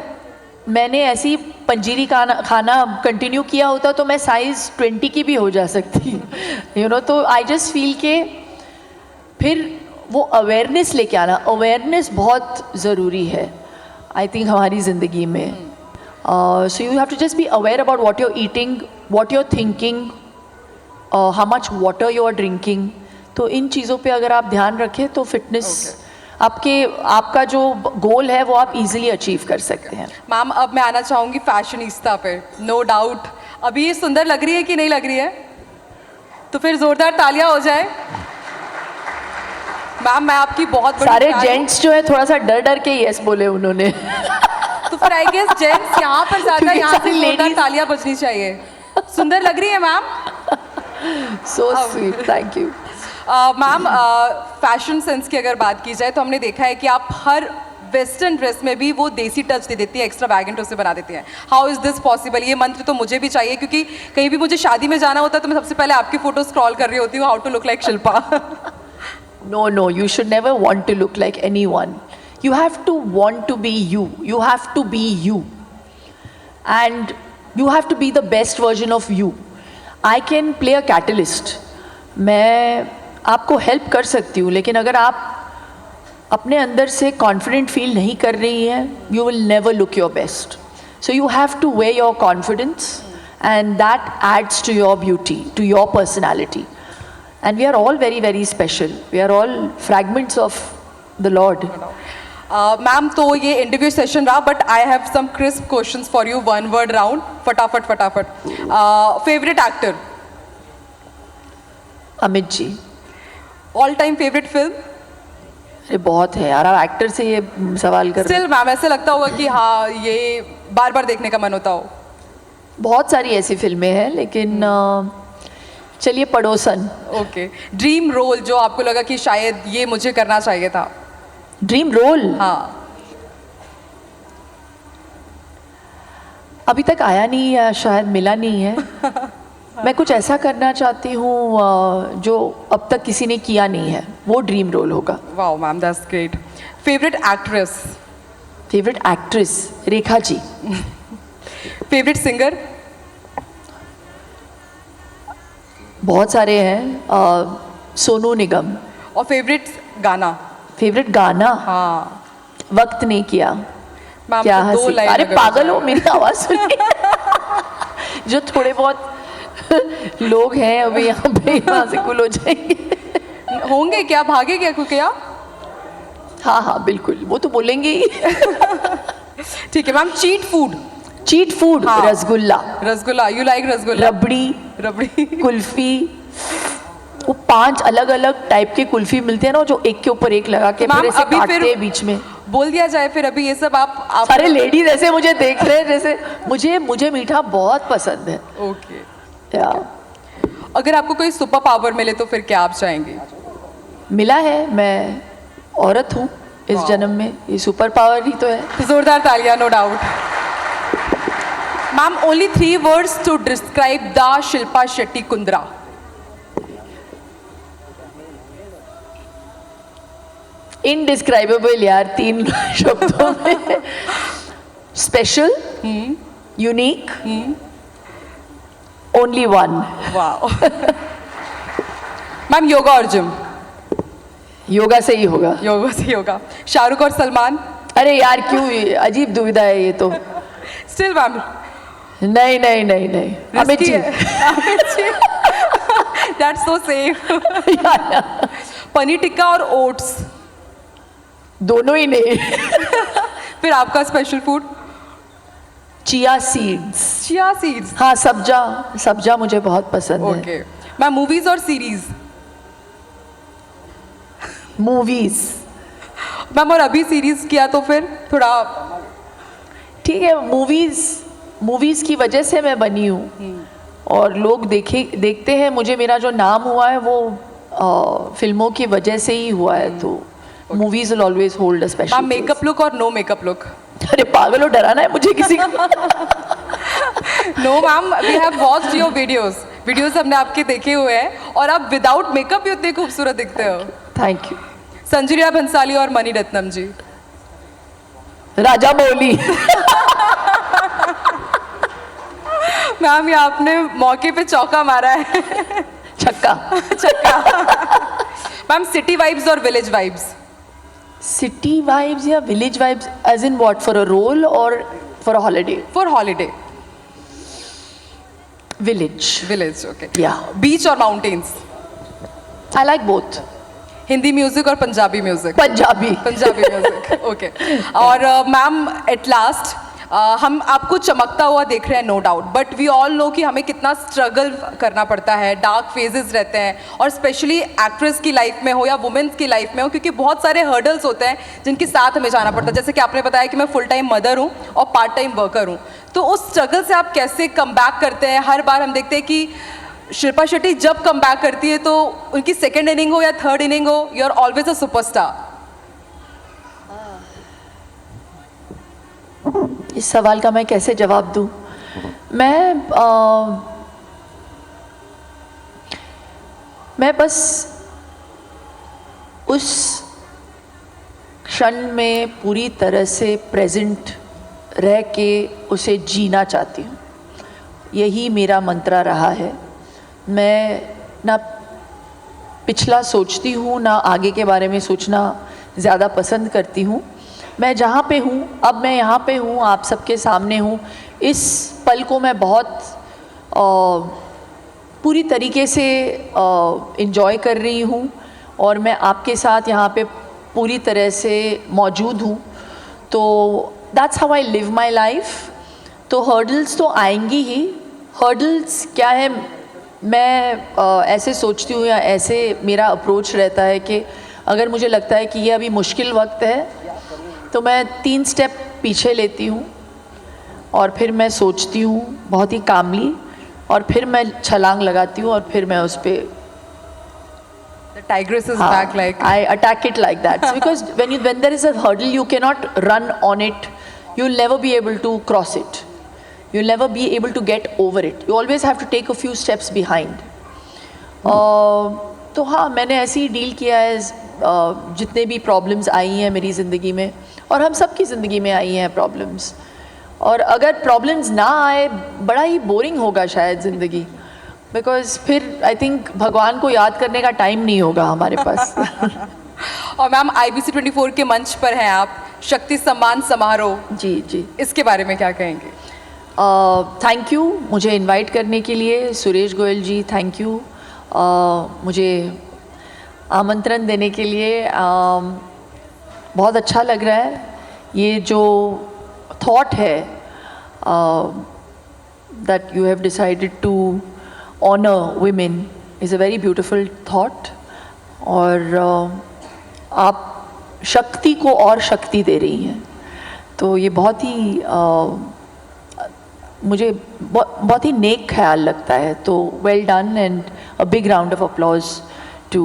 मैंने ऐसी पंजीरी खाना कंटिन्यू किया होता तो मैं साइज 20 की भी हो जा सकती. यू नो, तो आई जस्ट फील के फिर वो अवेयरनेस लेके आना, अवेयरनेस बहुत ज़रूरी है आई थिंक हमारी ज़िंदगी में. So you have to just be aware about what you are eating, what you are thinking, how much water you are drinking. तो इन चीज़ों पे अगर आप ध्यान रखें तो फिटनेस आपका जो गोल है वो आप इजीली अचीव कर सकते हैं. मैम अब मैं आना चाहूँगी फैशनिस्ता पे. नो डाउट अभी ये सुंदर लग रही है कि नहीं लग रही है? तो फिर जोरदार तालियां हो जाए. मैम मैं आपकी बहुत बड़ी सारे fan हूँ. जेंट्स जो है थोड़ा सा डर डर के यस बोले उन्होंने. तो फिर आई गेस जेंट्स यहाँ पर ज्यादा, क्योंकि यहाँ से सारी जोरदार ladies- तालियां बजनी चाहिए. सुंदर लग रही है ma'am. So sweet, thank you. Ma'am fashion sense की अगर बात की जाए तो हमने देखा है कि आप हर वेस्टर्न ड्रेस में भी वो देसी टच दे देती है, एक्स्ट्रा वैगेंट उसे बना देती हैं. How is this possible? ये मंत्र तो मुझे भी चाहिए क्योंकि कहीं भी मुझे शादी में जाना होता है तो मैं सबसे पहले आपकी फोटो स्क्रॉल कर रही होती हूँ, how to look like Shilpa. No, no, you should never want to look like anyone. You have to want to be you. You have to be you. And you have to be the best version of you. I can play a catalyst. मैं आपको help कर सकती हूँ, लेकिन अगर आप अपने अंदर से कॉन्फिडेंट फील नहीं कर रही हैं, you will never look your best. So you have to wear your confidence and that adds to your beauty, to your personality. And we are all very, very special. We are all fragments of the Lord. Ma'am तो ये interview session रहा but I have some crisp questions for you. One word round, फटाफट फटाफट. Favourite actor? Amit ji. All time favourite film? अरे बहुत है यार, आप एक्टर से ये सवाल कर रहे स्टिल मैम ऐसे लगता होगा कि हाँ ये बार बार देखने का मन होता हो. हैं. बहुत सारी ऐसी फिल्में हैं, लेकिन चलिए पड़ोसन. ओके. ड्रीम रोल जो आपको लगा कि शायद ये मुझे करना चाहिए था? ड्रीम रोल हाँ. अभी तक आया नहीं है, शायद मिला नहीं है. मैं कुछ ऐसा करना चाहती हूँ जो अब तक किसी ने किया नहीं है, वो ड्रीम रोल होगा. Wow ma'am that's great. Favourite actress? Favourite actress Rekha ji. Favourite singer? बहुत सारे हैं. सोनू निगम. और फेवरेट गाना? फेवरेट गाना हाँ वक्त नहीं किया. मैम क्या तो दो हंसी. लाइन अरे अगर पागल हो हो, मेरी आवाज सुनिए. जो थोड़े बहुत लोग हैं अभी यहाँ पे, यहाँ से कुल हो जाएंगे. जाए. होंगे क्या? भागे क्या क्या? हाँ हाँ बिल्कुल, वो तो बोलेंगे ही. ठीक है ma'am. Cheat food? Cheat food हाँ. रसगुल्ला. रसगुल्ला. You like rasgulla? रबड़ी, रबड़ी. कुल्फी. वो 5 अलग अलग टाइप के कुल्फी मिलते हैं ना, जो एक के ऊपर एक लगा के मैम, फिर ऐसे अभी काटते फिर- हैं बीच में. बोल दिया जाए फिर अभी ये सब आप सारे लेडीज ऐसे मुझे देख रहे हैं जैसे मुझे मीठा बहुत पसंद है. ओके. या अगर आपको कोई सुपर पावर मिले तो फिर क्या आप चाहेंगे? मिला है, मैं औरत हूँ इस जन्म में, ये सुपर पावर ही तो है. जोरदार तालियां. No doubt. Ma'am only 3 words to describe the Shilpa Shetty Kundra. Indescribable यार, 3 शब्दों में. Special, unique, only one. Wow. Ma'am yoga और जिम? योगा से ही होगा. योगा से योगा. शाहरुख और सलमान? अरे यार क्यों, ये अजीब दुविधा है ये तो. स्टिल मैम नहीं नहीं नहीं नहीं, Amit ji. That's so safe. Paneer tikka और ओट्स? दोनों ही नहीं. फिर आपका special food? Chia seeds. Chia seeds. हाँ, सब्जा मुझे बहुत पसंद है. ओके. मैम मूवीज और सीरीज? मूवीज. मैम और अभी सीरीज किया तो फिर थोड़ा ठीक है, मूवीज की वजह से मैं बनी हूँ. और लोग देखते हैं मुझे, मेरा जो नाम हुआ है वो फिल्मों की वजह से ही हुआ है, तो movies will always hold a special. Ma'am makeup look और नो मेकअप लुक? अरे पागल हो, डराना है मुझे किसी को? No ma'am, we have watched your videos हमने आपके देखे हुए हैं और आप विदाउट मेकअप भी उतने खूबसूरत दिखते हो। Thank you. संजुरिया भंसाली और मणि रत्नम जी? राजा मौली। मैम ये आपने मौके पे चौका मारा है। छक्का। मैम सिटी वाइब्स और विलेज वाइब्स? सिटी वाइब्स या village vibes as in what, for a role और for a holiday? For holiday. Village. Okay. या बीच और mountains? I like both. Hindi music और Punjabi music? Punjabi music. Okay. और ma'am at last, हम आपको चमकता हुआ देख रहे हैं no doubt, but we all know कि हमें कितना स्ट्रगल करना पड़ता है, डार्क फेजेस रहते हैं, और स्पेशली एक्ट्रेस की लाइफ में हो या वुमेन्स की लाइफ में हो, क्योंकि बहुत सारे हर्डल्स होते हैं जिनके साथ हमें जाना पड़ता है। जैसे कि आपने बताया कि मैं फुल टाइम मदर हूँ और पार्ट टाइम वर्कर हूँ, तो उस स्ट्रगल से आप कैसे कम बैक करते हैं? हर बार हम देखते हैं कि शिल्पा शेट्टी जब कम बैक करती है तो उनकी सेकेंड इनिंग हो या थर्ड इनिंग हो, you are always a superstar. इस सवाल का मैं कैसे जवाब दूं? मैं बस उस क्षण में पूरी तरह से प्रेजेंट रह के उसे जीना चाहती हूँ। यही मेरा मंत्रा रहा है। मैं ना पिछला सोचती हूँ ना आगे के बारे में सोचना ज़्यादा पसंद करती हूँ। मैं जहाँ पे हूँ, अब मैं यहाँ पे हूँ, आप सबके सामने हूँ। इस पल को मैं बहुत पूरी तरीके से इन्जॉय कर रही हूँ और मैं आपके साथ यहाँ पे पूरी तरह से मौजूद हूँ। तो that's how I live my life. तो हर्डल्स तो आएंगी ही। हर्डल्स क्या है, मैं ऐसे सोचती हूँ या ऐसे मेरा अप्रोच रहता है कि अगर मुझे लगता है कि ये अभी मुश्किल वक्त है तो मैं 3 स्टेप पीछे लेती हूँ और फिर मैं सोचती हूँ बहुत ही कामली, और फिर मैं छलांग लगाती हूँ और फिर मैं उस पर The tigress is back, like I attack it like that. So because when there is a hurdle, you cannot run on it. You'll never be able to cross it. You'll never be able to get over it. You always have to take a few steps behind. तो हाँ, मैंने ऐसे ही deal किया है जितने भी problems आई हैं मेरी ज़िंदगी में, और हम सब की ज़िंदगी में आई हैं प्रॉब्लम्स। और अगर प्रॉब्लम्स ना आए, बड़ा ही बोरिंग होगा शायद ज़िंदगी, बिकॉज फिर आई थिंक भगवान को याद करने का टाइम नहीं होगा हमारे पास। और मैम IBC 24 के मंच पर हैं आप, शक्ति सम्मान समारोह। जी, इसके बारे में क्या कहेंगे? थैंक यू मुझे इनवाइट करने के लिए। सुरेश गोयल जी, थैंक यू मुझे आमंत्रण देने के लिए। बहुत अच्छा लग रहा है। ये जो थॉट है that you have decided to honour women is a very beautiful thought। और आप शक्ति को और शक्ति दे रही हैं, तो ये बहुत ही मुझे बहुत ही नेक ख्याल लगता है। तो well done and a big round of applause to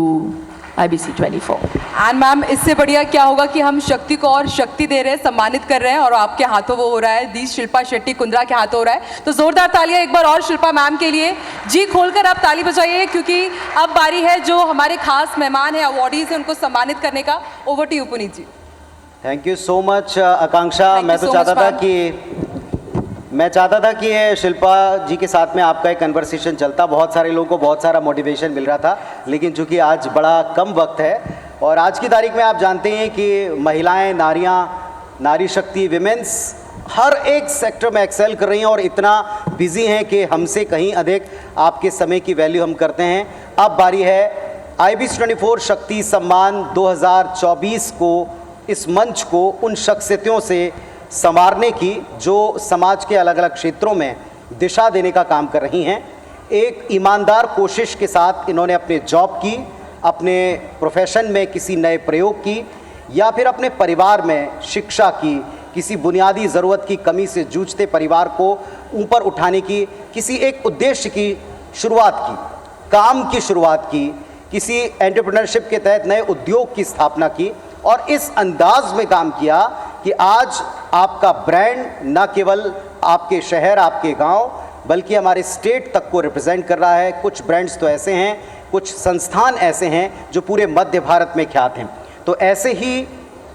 IBC 24। And ma'am, इससे बढ़िया क्या होगा कि हम शक्ति को और शक्ति दे रहे हैं, सम्मानित कर रहे हैं, और आपके हाथों वो हो रहा है, दी शिल्पा शेट्टी कुंद्रा के हाथों हो रहा है। तो जोरदार तालियां एक बार और शिल्पा मैम के लिए। जी खोलकर आप ताली बजाइए, क्योंकि अब बारी है जो हमारे खास मेहमान हैं, अवॉर्डीज हैं, उनको सम्मानित करने का। Over to you Puneet ji. Thank you so much Akanksha. Thank you मैं तो so चाहता much, था ma'am. कि शिल्पा जी के साथ में आपका एक कन्वर्सेशन चलता, बहुत सारे लोगों को बहुत सारा मोटिवेशन मिल रहा था, लेकिन चूंकि आज बड़ा कम वक्त है और आज की तारीख में आप जानते हैं कि महिलाएं, नारियां, नारी शक्ति, विमेंस हर एक सेक्टर में एक्सेल कर रही हैं और इतना बिजी हैं कि हमसे कहीं अधिक आपके समय की वैल्यू हम करते हैं। अब बारी है IBC 24 शक्ति सम्मान 2024 को, इस मंच को उन शख्सियतों से संवारने की जो समाज के अलग अलग क्षेत्रों में दिशा देने का काम कर रही हैं। एक ईमानदार कोशिश के साथ इन्होंने अपने जॉब की, अपने प्रोफेशन में किसी नए प्रयोग की, या फिर अपने परिवार में शिक्षा की, किसी बुनियादी ज़रूरत की कमी से जूझते परिवार को ऊपर उठाने की, किसी एक उद्देश्य की शुरुआत की, काम की शुरुआत की, किसी एंटरप्रेन्योरशिप के तहत नए उद्योग की स्थापना की और इस अंदाज में काम किया कि आज आपका ब्रांड न केवल आपके शहर, आपके गांव, बल्कि हमारे स्टेट तक को रिप्रेजेंट कर रहा है। कुछ ब्रांड्स तो ऐसे हैं, कुछ संस्थान ऐसे हैं जो पूरे मध्य भारत में ख्यात हैं। तो ऐसे ही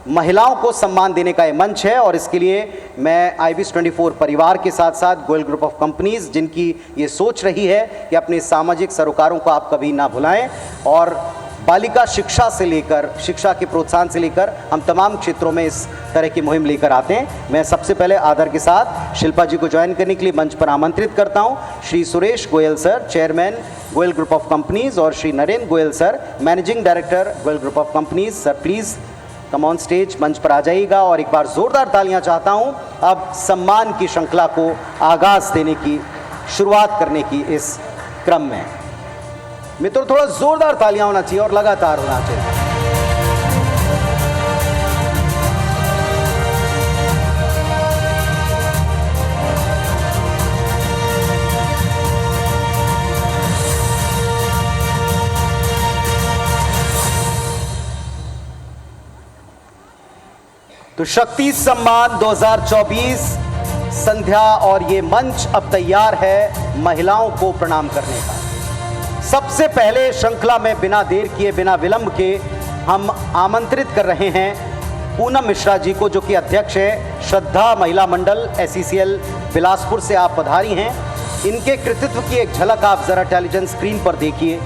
महिलाओं को सम्मान देने का ये मंच है और इसके लिए मैं IBC 24 परिवार के साथ साथ गोयल ग्रुप ऑफ कंपनीज, जिनकी ये सोच रही है कि अपने सामाजिक सरोकारों को आप कभी ना भुलाएं और बालिका शिक्षा से लेकर, शिक्षा के प्रोत्साहन से लेकर हम तमाम क्षेत्रों में इस तरह की मुहिम लेकर आते हैं। मैं सबसे पहले आदर के साथ शिल्पा जी को ज्वाइन करने के लिए मंच पर आमंत्रित करता हूं। Shri Suresh Goyal sir, chairman Goyal group of companies, और Shri Narendra Goyal sir, managing director Goyal group of companies. Sir please come on stage, मंच पर आ जाइएगा और एक बार ज़ोरदार तालियां चाहता हूं अब सम्मान की श्रृंखला को आगाज़ देने की, शुरुआत करने की इस क्रम में। मित्रों, थोड़ा ज़ोरदार तालियां होना चाहिए और लगातार होना चाहिए। तो शक्ति सम्मान 2024 संध्या और ये मंच अब तैयार है महिलाओं को प्रणाम करने का। सबसे पहले श्रृंखला में बिना देर किए, बिना विलंब के हम आमंत्रित कर रहे हैं पूनम मिश्रा जी को, जो कि अध्यक्ष है श्रद्धा महिला मंडल SECL बिलासपुर से आप पधारी हैं। इनके कृतित्व की एक झलक आप जरा टेलीविजन स्क्रीन पर देखिए,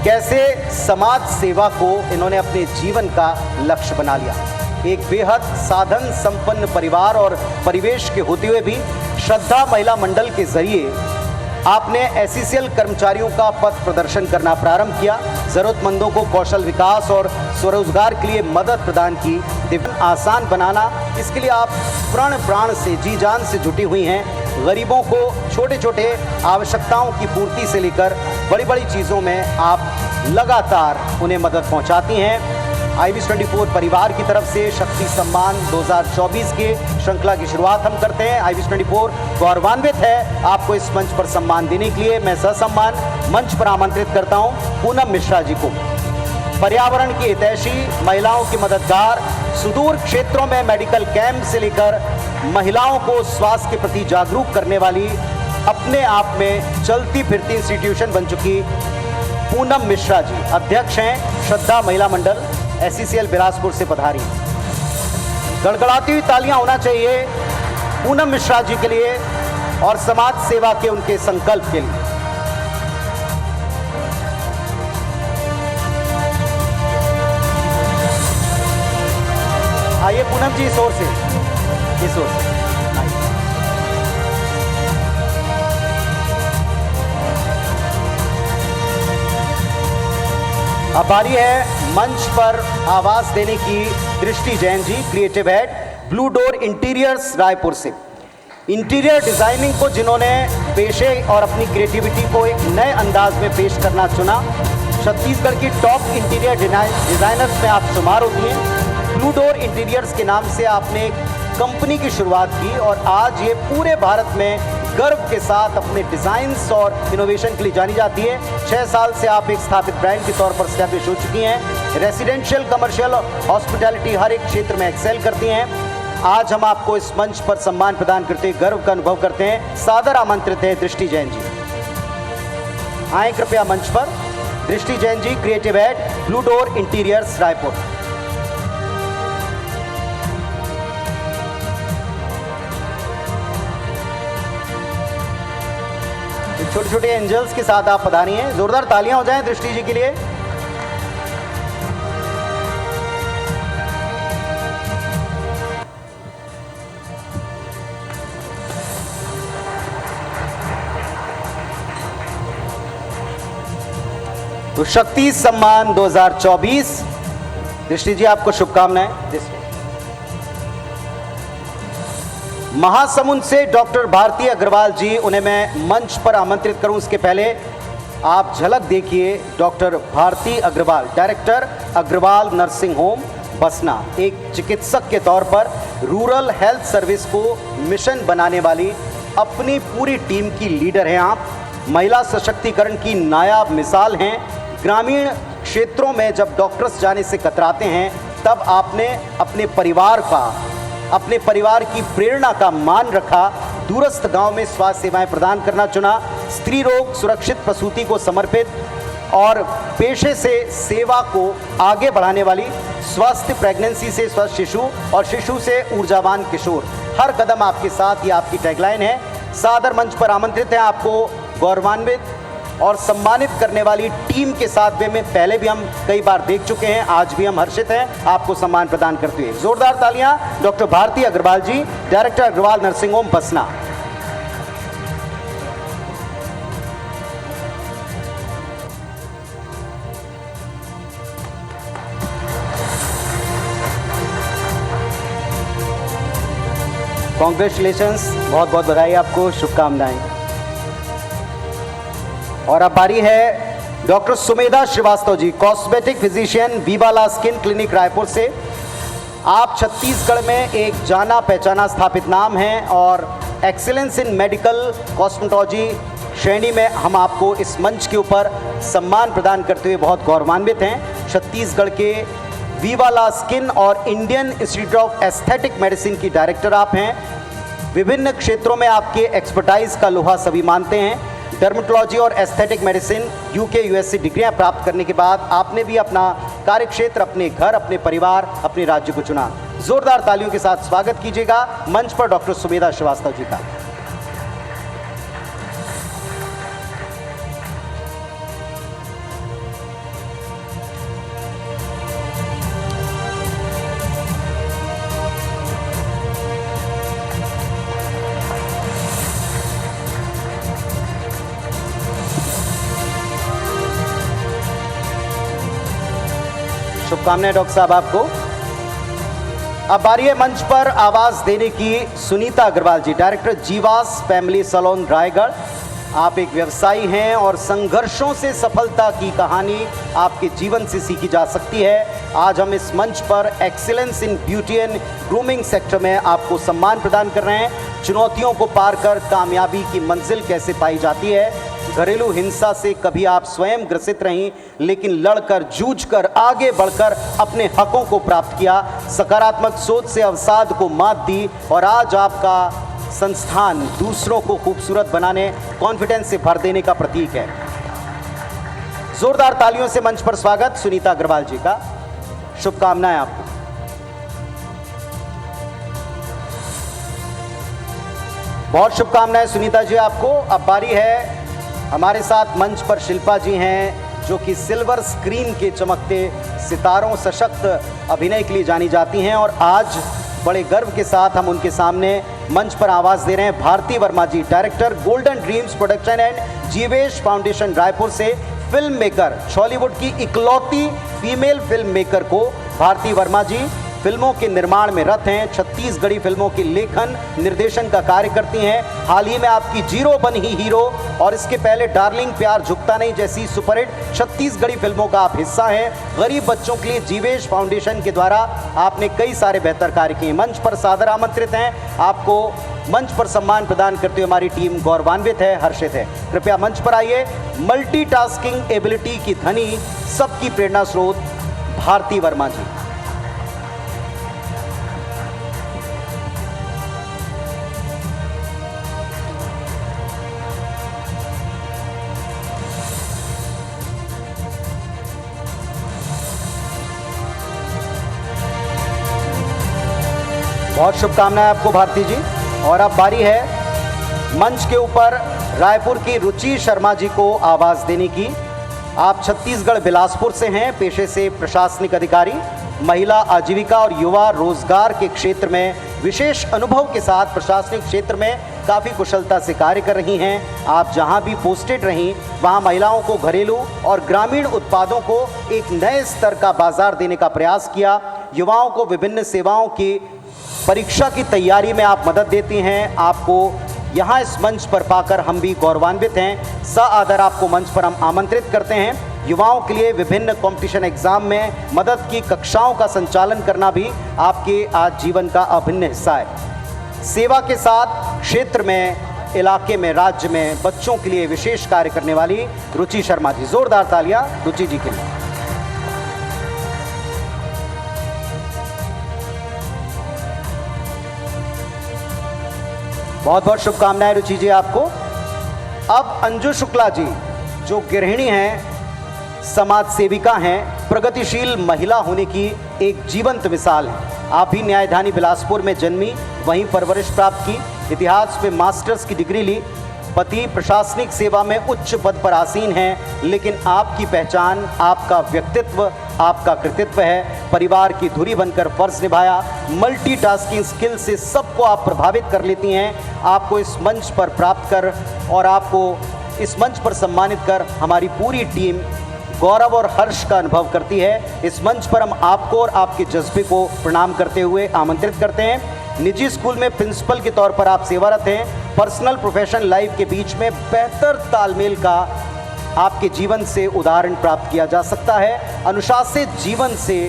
कैसे समाज सेवा को इन्होंने अपने जीवन का लक्ष्य बना लिया। एक बेहद साधन संपन्न परिवार और परिवेश के होते हुए भी श्रद्धा महिला मंडल के जरिए आपने SECL कर्मचारियों का पथ प्रदर्शन करना प्रारंभ किया, ज़रूरतमंदों को कौशल विकास और स्वरोजगार के लिए मदद प्रदान की, जीवन आसान बनाना, इसके लिए आप प्राण से, जी जान से जुटी हुई हैं। गरीबों को छोटे छोटे आवश्यकताओं की पूर्ति से लेकर बड़ी बड़ी चीज़ों में आप लगातार उन्हें मदद पहुंचाती हैं। IBC 24 परिवार की तरफ से शक्ति सम्मान 2024 के श्रृंखला की शुरुआत हम करते हैं। IBC 24 गौरवान्वित है आपको इस मंच पर सम्मान देने के लिए। मैं ससम्मान मंच पर आमंत्रित करता हूं पूनम मिश्रा जी को। पर्यावरण की हितैषी, महिलाओं की मददगार, सुदूर क्षेत्रों में मेडिकल कैंप से लेकर महिलाओं को स्वास्थ्य के प्रति जागरूक करने वाली, अपने आप में चलती फिरती इंस्टीट्यूशन बन चुकी पूनम मिश्रा जी अध्यक्ष हैं श्रद्धा महिला मंडल SECL बिलासपुर से पधारी। गड़गड़ाती हुई तालियां होना चाहिए पूनम मिश्रा जी के लिए और समाज सेवा के उनके संकल्प के लिए। आइए पूनम जी, इस ओर से, इस ओर से। अब बारी है मंच पर आवाज देने की Drishti Jain ji, creative head blue door interiors Raipur से। इंटीरियर डिजाइनिंग को जिन्होंने पेशे और अपनी क्रिएटिविटी को एक नए अंदाज में पेश करना चुना, छत्तीसगढ़ की टॉप इंटीरियर डिजाइनर्स में आप शुमार होती हैं। ब्लू डोर इंटीरियर्स के नाम से आपने एक कंपनी की शुरुआत की और आज ये पूरे भारत में गर्व के साथ अपने डिज़ाइंस और इनोवेशन के लिए जानी जाती है। 6 साल से आप एक स्थापित ब्रांड के तौर पर स्टैब्लिश हो चुकी हैं। रेजिडेंशियल, कमर्शियल, हॉस्पिटैलिटी हर एक क्षेत्र में एक्सेल करती हैं। आज हम आपको इस मंच पर सम्मान प्रदान करते हुए गर्व का अनुभव करते हैं। सादर आमंत्रित है दृष्टि जैन जी, आए कृपया मंच पर। Drishti Jain ji, creative head blue door interiors Raipur. छोटे छोटे एंजल्स के साथ आप पधारी हैं। जोरदार तालियां हो जाएं दृष्टि जी के लिए। तो शक्ति सम्मान 2024, दृष्टि जी आपको शुभकामनाएं। महासमुंद से डॉक्टर भारती अग्रवाल जी, उन्हें मैं मंच पर आमंत्रित करूं उसके पहले आप झलक देखिए doctor Bharti Agrawal, director Agrawal nursing home Basna. एक चिकित्सक के तौर पर रूरल हेल्थ सर्विस को मिशन बनाने वाली अपनी पूरी टीम की लीडर हैं आप, महिला सशक्तिकरण की नायाब मिसाल हैं। ग्रामीण क्षेत्रों में जब डॉक्टर्स जाने से कतराते हैं तब आपने अपने परिवार की प्रेरणा का मान रखा, दूरस्थ गांव में स्वास्थ्य सेवाएं प्रदान करना चुना, स्त्री रोग सुरक्षित प्रसूति को समर्पित और पेशे से सेवा को आगे बढ़ाने वाली, स्वस्थ प्रेगनेंसी से स्वस्थ शिशु और शिशु से ऊर्जावान किशोर, हर कदम आपके साथ, ये आपकी टैगलाइन है। सादर मंच पर आमंत्रित हैं आपको गौरवान्वित और सम्मानित करने वाली टीम के साथ में पहले भी हम कई बार देख चुके हैं, आज भी हम हर्षित हैं आपको सम्मान प्रदान करते हुए। जोरदार तालियां doctor Bharti Agrawal ji, director Agrawal nursing home Basna. Congratulations, बहुत बहुत बधाई आपको, शुभकामनाएं। और अब बारी है doctor Sumedha Srivastava ji, cosmetic physician, वीवाला स्किन क्लिनिक रायपुर से। आप छत्तीसगढ़ में एक जाना पहचाना स्थापित नाम हैं और एक्सीलेंस इन मेडिकल कॉस्मेटोलॉजी श्रेणी में हम आपको इस मंच के ऊपर सम्मान प्रदान करते हुए बहुत गौरवान्वित हैं। छत्तीसगढ़ के वीवाला स्किन और Indian institute of aesthetic medicine की डायरेक्टर आप हैं। विभिन्न क्षेत्रों में आपके एक्सपर्टाइज का लोहा सभी मानते हैं। डर्मेटोलॉजी और एस्थेटिक मेडिसिन यूके यूएसए डिग्रियां प्राप्त करने के बाद आपने भी अपना कार्यक्षेत्र, अपने घर, अपने परिवार, अपने राज्य को चुना। जोरदार तालियों के साथ स्वागत कीजिएगा मंच पर डॉक्टर सुमेधा श्रीवास्तव जी का। शुभकामनाएं डॉक्टर साहब आपको। अब बारी है मंच पर आवाज देने की Sunita Agarwal ji, director जीवास family salon Raigarh. आप एक व्यवसायी हैं और संघर्षों से सफलता की कहानी आपके जीवन से सीखी जा सकती है। आज हम इस मंच पर excellence in beauty and grooming sector में आपको सम्मान प्रदान कर रहे हैं। चुनौतियों को पार कर कामयाबी की मंजिल कैसे पाई जाती है। घरेलू हिंसा से कभी आप स्वयं ग्रसित रहीं, लेकिन लड़कर जूझकर आगे बढ़कर अपने हकों को प्राप्त किया। सकारात्मक सोच से अवसाद को मात दी और आज आपका संस्थान दूसरों को खूबसूरत बनाने, कॉन्फिडेंस से भर देने का प्रतीक है। जोरदार तालियों से मंच पर स्वागत सुनीता अग्रवाल जी का। शुभकामनाएं आपको। बहुत शुभकामनाएं सुनीता जी आपको। अब बारी है, हमारे साथ मंच पर शिल्पा जी हैं जो कि सिल्वर स्क्रीन के चमकते सितारों, सशक्त अभिनय के लिए जानी जाती हैं और आज बड़े गर्व के साथ हम उनके सामने मंच पर आवाज़ दे रहे हैं Bharti Verma ji, director golden dreams production and Jeevesh foundation Raipur से। फिल्म मेकर, हॉलीवुड की इकलौती फीमेल फिल्म मेकर को भारती वर्मा जी फिल्मों के निर्माण में रत हैं। छत्तीसगढ़ी फिल्मों के लेखन निर्देशन का कार्य करती हैं। हाल ही में आपकी जीरो बन ही हीरो और इसके पहले डार्लिंग, प्यार झुकता नहीं जैसी सुपरहिट छत्तीसगढ़ी फिल्मों का आप हिस्सा हैं। गरीब बच्चों के लिए जीवेश फाउंडेशन के द्वारा आपने कई सारे बेहतर कार्य किए। मंच पर सादर आमंत्रित हैं। आपको मंच पर सम्मान प्रदान करते हुए हमारी टीम गौरवान्वित है, हर्षित है। कृपया मंच पर आइए। मल्टीटास्किंग एबिलिटी की धनी, सबकी प्रेरणा स्रोत भारती वर्मा जी। बहुत शुभकामनाएं आपको भारती जी। और अब बारी है मंच के ऊपर रायपुर की रुचि शर्मा जी को आवाज़ देने की। आप छत्तीसगढ़ बिलासपुर से हैं, पेशे से प्रशासनिक अधिकारी, महिला आजीविका और युवा रोजगार के क्षेत्र में विशेष अनुभव के साथ प्रशासनिक क्षेत्र में काफ़ी कुशलता से कार्य कर रही हैं। आप जहां भी पोस्टेड रहीं वहां महिलाओं को घरेलू और ग्रामीण उत्पादों को एक नए स्तर का बाजार देने का प्रयास किया। युवाओं को विभिन्न सेवाओं की परीक्षा की तैयारी में आप मदद देती हैं। आपको यहाँ इस मंच पर पाकर हम भी गौरवान्वित हैं। सआदर आपको मंच पर हम आमंत्रित करते हैं। युवाओं के लिए विभिन्न कंपटीशन एग्जाम में मदद की कक्षाओं का संचालन करना भी आपके आज जीवन का अभिन्न हिस्सा है। सेवा के साथ क्षेत्र में इलाके में, राज्य में बच्चों के लिए विशेष कार्य करने वाली रुचि शर्मा जी। जोरदार तालियां रुचि जी के लिए। बहुत बहुत शुभकामनाएं रुचि जी आपको। अब अंजू शुक्ला जी जो गृहिणी हैं, समाज सेविका हैं, प्रगतिशील महिला होने की एक जीवंत मिसाल है। आप भी न्यायधानी बिलासपुर में जन्मी, वहीं परवरिश प्राप्त की, इतिहास में मास्टर्स की डिग्री ली, पति प्रशासनिक सेवा में उच्च पद पर आसीन हैं, लेकिन आपकी पहचान, आपका व्यक्तित्व, आपका कृतित्व है। परिवार की धुरी बनकर फर्ज निभाया, मल्टीटास्किंग स्किल से सबको आप प्रभावित कर लेती हैं। आपको इस मंच पर प्राप्त कर और आपको इस मंच पर सम्मानित कर हमारी पूरी टीम गौरव और हर्ष का अनुभव करती है। इस मंच पर हम आपको और आपके जज्बे को प्रणाम करते हुए आमंत्रित करते हैं। निजी स्कूल में प्रिंसिपल के तौर पर आप सेवारत हैं। पर्सनल प्रोफेशन लाइफ के बीच में बेहतर तालमेल का आपके जीवन से उदाहरण प्राप्त किया जा सकता है। अनुशासित जीवन से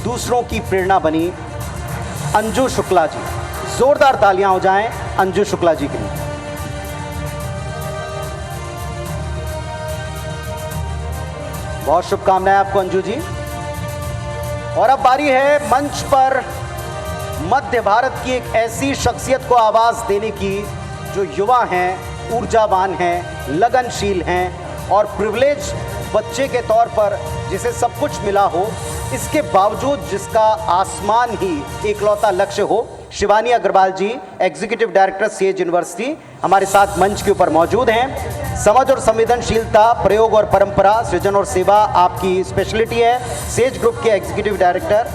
दूसरों की प्रेरणा बनी अंजू शुक्ला जी। जोरदार तालियां हो जाएं अंजू शुक्ला जी के लिए। बहुत शुभकामनाएं आपको अंजू जी। और अब बारी है मंच पर मध्य भारत की एक ऐसी शख्सियत को आवाज देने की जो युवा हैं, ऊर्जावान हैं, लगनशील हैं और प्रिविलेज बच्चे के तौर पर जिसे सब कुछ मिला हो, इसके बावजूद जिसका आसमान ही एकलौता लक्ष्य हो। शिवानी अग्रवाल जी, एग्जीक्यूटिव डायरेक्टर सेज यूनिवर्सिटी, हमारे साथ मंच के ऊपर मौजूद हैं। समझ और संवेदनशीलता, प्रयोग और परंपरा, सृजन और सेवा आपकी स्पेशलिटी है। सेज ग्रुप के एग्जीक्यूटिव डायरेक्टर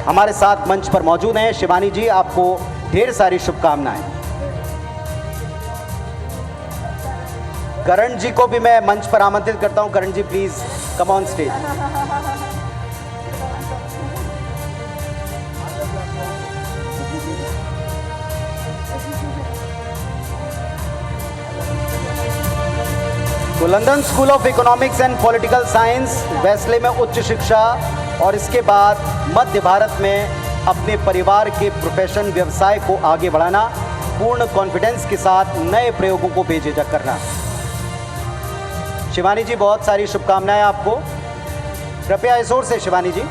हमारे साथ मंच पर मौजूद हैं। शिवानी जी, आपको ढेर सारी शुभकामनाएं। करण जी को भी मैं मंच पर आमंत्रित करता हूं। करण जी प्लीज कम ऑन स्टेज। तो London school of economics and political science, Wesley में उच्च शिक्षा और इसके बाद मध्य भारत में अपने परिवार के प्रोफेशन व्यवसाय को आगे बढ़ाना, पूर्ण कॉन्फिडेंस के साथ नए प्रयोगों को बेझिझक करना। शिवानी जी, बहुत सारी शुभकामनाएं आपको। कृपया इस ओर से शिवानी जी।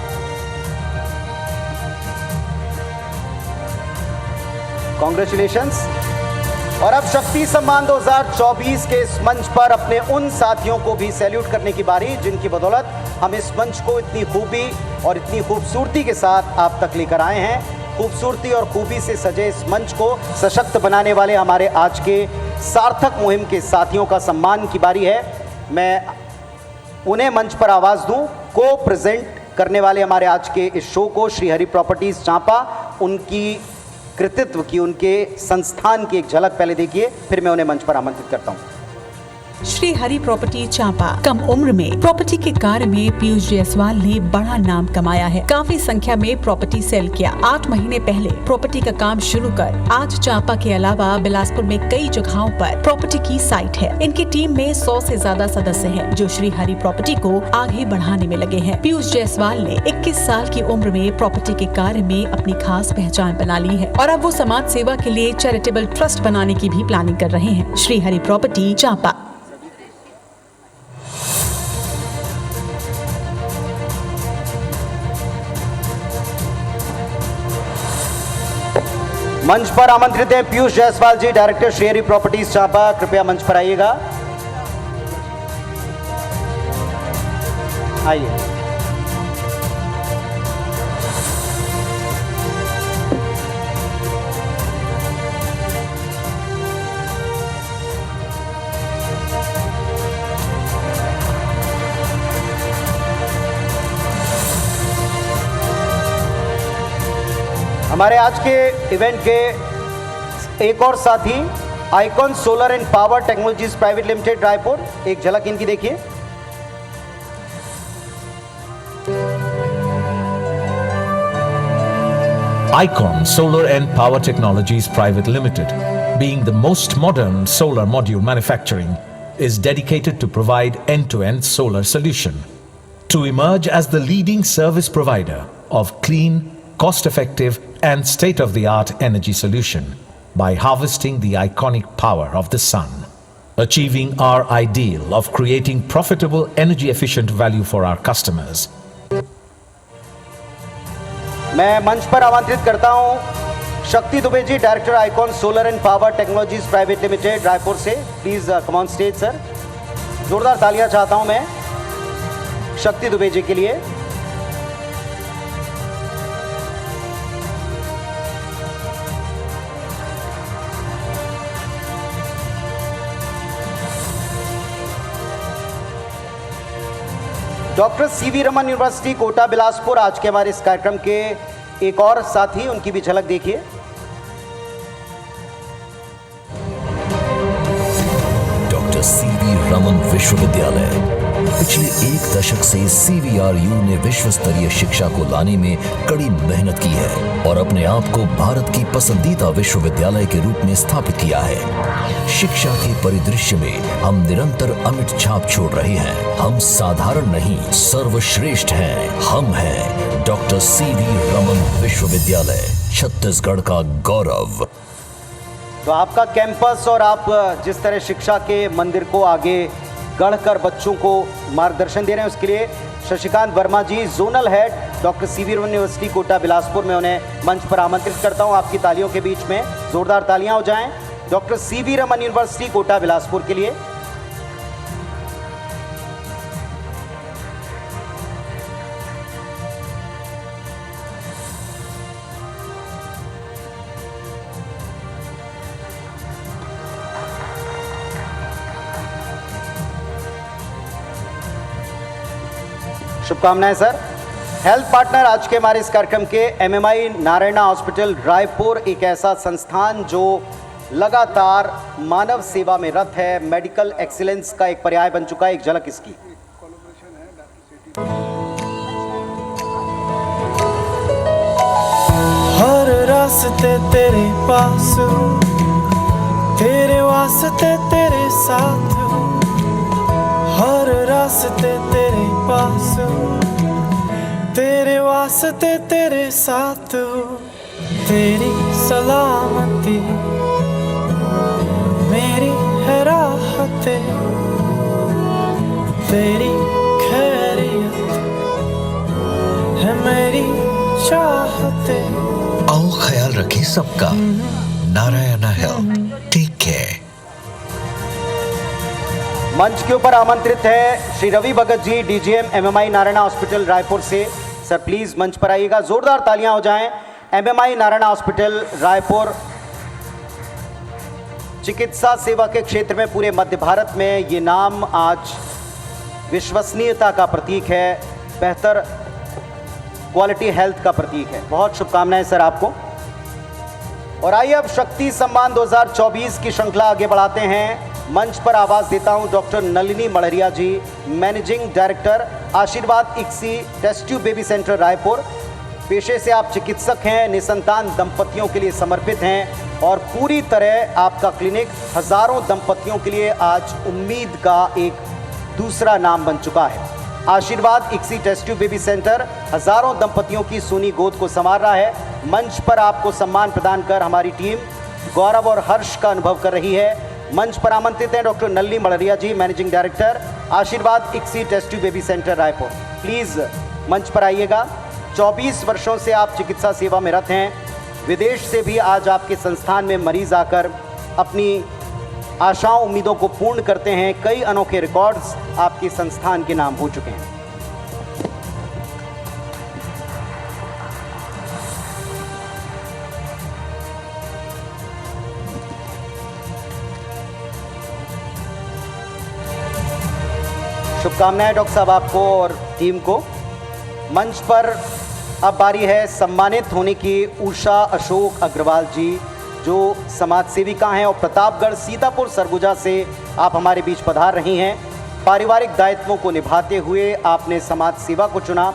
कॉन्ग्रेचुलेशंस। और अब शक्ति सम्मान 2024 के इस मंच पर अपने उन साथियों को भी सैल्यूट करने की बारी जिनकी बदौलत हम इस मंच को इतनी खूबी और इतनी खूबसूरती के साथ आप तक लेकर आए हैं। खूबसूरती और खूबी से सजे इस मंच को सशक्त बनाने वाले हमारे आज के सार्थक मुहिम के साथियों का सम्मान की बारी है। मैं उन्हें मंच पर आवाज़ दूं। को प्रेजेंट करने वाले हमारे आज के इस शो को श्री हरि प्रॉपर्टीज चांपा, उनकी कृतित्व की, उनके संस्थान की एक झलक पहले देखिए, फिर मैं उन्हें मंच पर आमंत्रित करता हूं। श्री हरि प्रॉपर्टी चांपा कम उम्र में प्रॉपर्टी के कार्य में पीयूष जायसवाल ने बड़ा नाम कमाया है। काफी संख्या में प्रॉपर्टी सेल किया। 8 महीने पहले प्रॉपर्टी का काम शुरू कर आज चांपा के अलावा बिलासपुर में कई जगहों पर प्रॉपर्टी की साइट है। इनकी टीम में 100 से ज्यादा सदस्य हैं, जो श्री हरि प्रॉपर्टी को आगे बढ़ाने में लगे हैं। पीयूष जायसवाल ने 21 साल की उम्र में प्रॉपर्टी के कार्य में अपनी खास पहचान बना ली है और अब वो समाज सेवा के लिए चैरिटेबल ट्रस्ट बनाने की भी प्लानिंग कर रहे हैं। श्री हरि प्रॉपर्टी चांपा। मंच पर आमंत्रित हैं पीयूष जायसवाल जी, डायरेक्टर श्री हरि प्रॉपर्टीज चांपा। कृपया मंच पर आइएगा। आइए। हमारे आज के इवेंट के एक और साथी icon solar and power technologies private limited Raipur, एक झलक इनकी देखिए। Icon Solar and Power Technologies Private Limited, being the most modern solar module manufacturing, is dedicated to provide end-to-end solar solution. To emerge as the leading service provider of clean, cost-effective and state-of-the-art energy solution, by harvesting the iconic power of the sun, achieving our ideal of creating profitable, energy-efficient value for our customers. मैं मंच पर आमंत्रित करता हूं Shakti Dubey ji, director icon solar and power technologies private limited Raipur से। Please come on stage sir. जोरदार तालियां चाहता हूं मैं शक्ति दुबे जी के लिए। Doctor CV Raman university Kota Bilaspur आज के हमारे इस कार्यक्रम के एक और साथी, उनकी भी झलक देखिए। डॉक्टर सीवी रमन विश्वविद्यालय पिछले एक दशक से CVRU ने विश्व स्तरीय शिक्षा को लाने में कड़ी मेहनत की है और अपने आप को भारत की पसंदीदा विश्वविद्यालय के रूप में स्थापित किया है। शिक्षा के परिदृश्य में हम निरंतर अमिट छाप छोड़ रहे हैं। हम साधारण नहीं, सर्वश्रेष्ठ हैं। हम हैं डॉक्टर सीवी रमन विश्वविद्यालय, छत्तीसगढ़ का गौरव। तो आपका कैंपस और आप जिस तरह शिक्षा के मंदिर को आगे गढ़कर बच्चों को मार्गदर्शन दे रहे हैं, उसके लिए Shashikant Verma ji, zonal head doctor CV Raman university Kota Bilaspur में, उन्हें मंच पर आमंत्रित करता हूं। आपकी तालियों के बीच में जोरदार तालियां हो जाएं doctor CV Raman university Kota Bilaspur के लिए। शुभकामनाएं सर। हेल्थ पार्टनर आज के हमारे इस कार्यक्रम के MMI नारायणा हॉस्पिटल रायपुर, एक ऐसा संस्थान जो लगातार मानव सेवा में रत है, मेडिकल एक्सीलेंस का एक पर्याय बन चुका है। एक झलक इसकी। हर रास्ते तेरे पास, तेरे वास्ते तेरे साथ, हर रास्ते तेरे पास, तेरे वास्ते तेरे साथ, तेरी सलामती मेरी है राहते, तेरी खैरियत है मेरी चाहते। आओ ख्याल रखें सबका। Narayana health, take care. मंच के ऊपर आमंत्रित है Shri Ravi Bhagat ji, DGM MMI Narayana hospital Raipur से। सर प्लीज मंच पर आइएगा। जोरदार तालियां हो जाएं MMI नारायणा हॉस्पिटल रायपुर। चिकित्सा सेवा के क्षेत्र में पूरे मध्य भारत में ये नाम आज विश्वसनीयता का प्रतीक है, बेहतर क्वालिटी हेल्थ का प्रतीक है। बहुत शुभकामनाएं सर आपको। और आइए अब शक्ति सम्मान 2024 की श्रृंखला आगे बढ़ाते हैं। मंच पर आवाज देता हूं doctor Nalini Madaria ji, managing director Ashirwad ICSI test tube baby centre Raipur. पेशे से आप चिकित्सक हैं, निसंतान दंपतियों के लिए समर्पित हैं और पूरी तरह आपका क्लिनिक हजारों दंपतियों के लिए आज उम्मीद का एक दूसरा नाम बन चुका है। Ashirwad ICSI test tube baby centre हजारों दंपतियों की सूनी गोद को संवार रहा है। मंच पर आपको सम्मान प्रदान कर हमारी टीम गौरव और हर्ष का अनुभव कर रही है। मंच पर आमंत्रित हैं doctor Nalini Madaria ji, managing director Ashirwad ICSI test tube baby centre Raipur. Please मंच पर आइएगा। 24 वर्षों से आप चिकित्सा सेवा में रत हैं। विदेश से भी आज आपके संस्थान में मरीज आकर अपनी आशाओं उम्मीदों को पूर्ण करते हैं। कई अनोखे रिकॉर्ड्स आपके संस्थान के नाम हो चुके हैं। शुभकामनाएं डॉक्टर साहब आपको और टीम को। मंच पर अब बारी है सम्मानित होने की उषा अशोक अग्रवाल जी, जो समाज सेविका हैं और प्रतापगढ़ सीतापुर सरगुजा से आप हमारे बीच पधार रही हैं। पारिवारिक दायित्वों को निभाते हुए आपने समाज सेवा को चुना।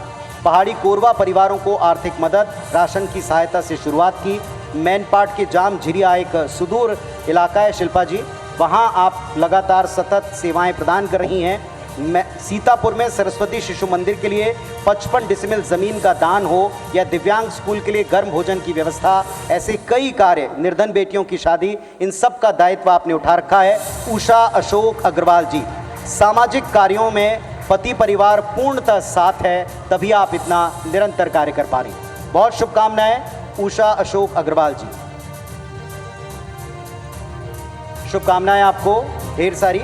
पहाड़ी कोरवा परिवारों को आर्थिक मदद, राशन की सहायता से शुरुआत की। मैनपाट के जाम झिरिया एक सुदूर इलाका है शिल्पा जी, वहाँ आप लगातार सतत सेवाएं प्रदान कर रही हैं। सीतापुर में सरस्वती शिशु मंदिर के लिए 55 डिसिमिल ज़मीन का दान हो या दिव्यांग स्कूल के लिए गर्म भोजन की व्यवस्था, ऐसे कई कार्य, निर्धन बेटियों की शादी, इन सब का दायित्व आपने उठा रखा है। उषा अशोक अग्रवाल जी, सामाजिक कार्यों में पति परिवार पूर्णतः साथ है, तभी आप इतना निरंतर कार्य कर पा रही हैं। बहुत शुभकामनाएं उषा अशोक अग्रवाल जी, शुभकामनाएं आपको ढेर सारी।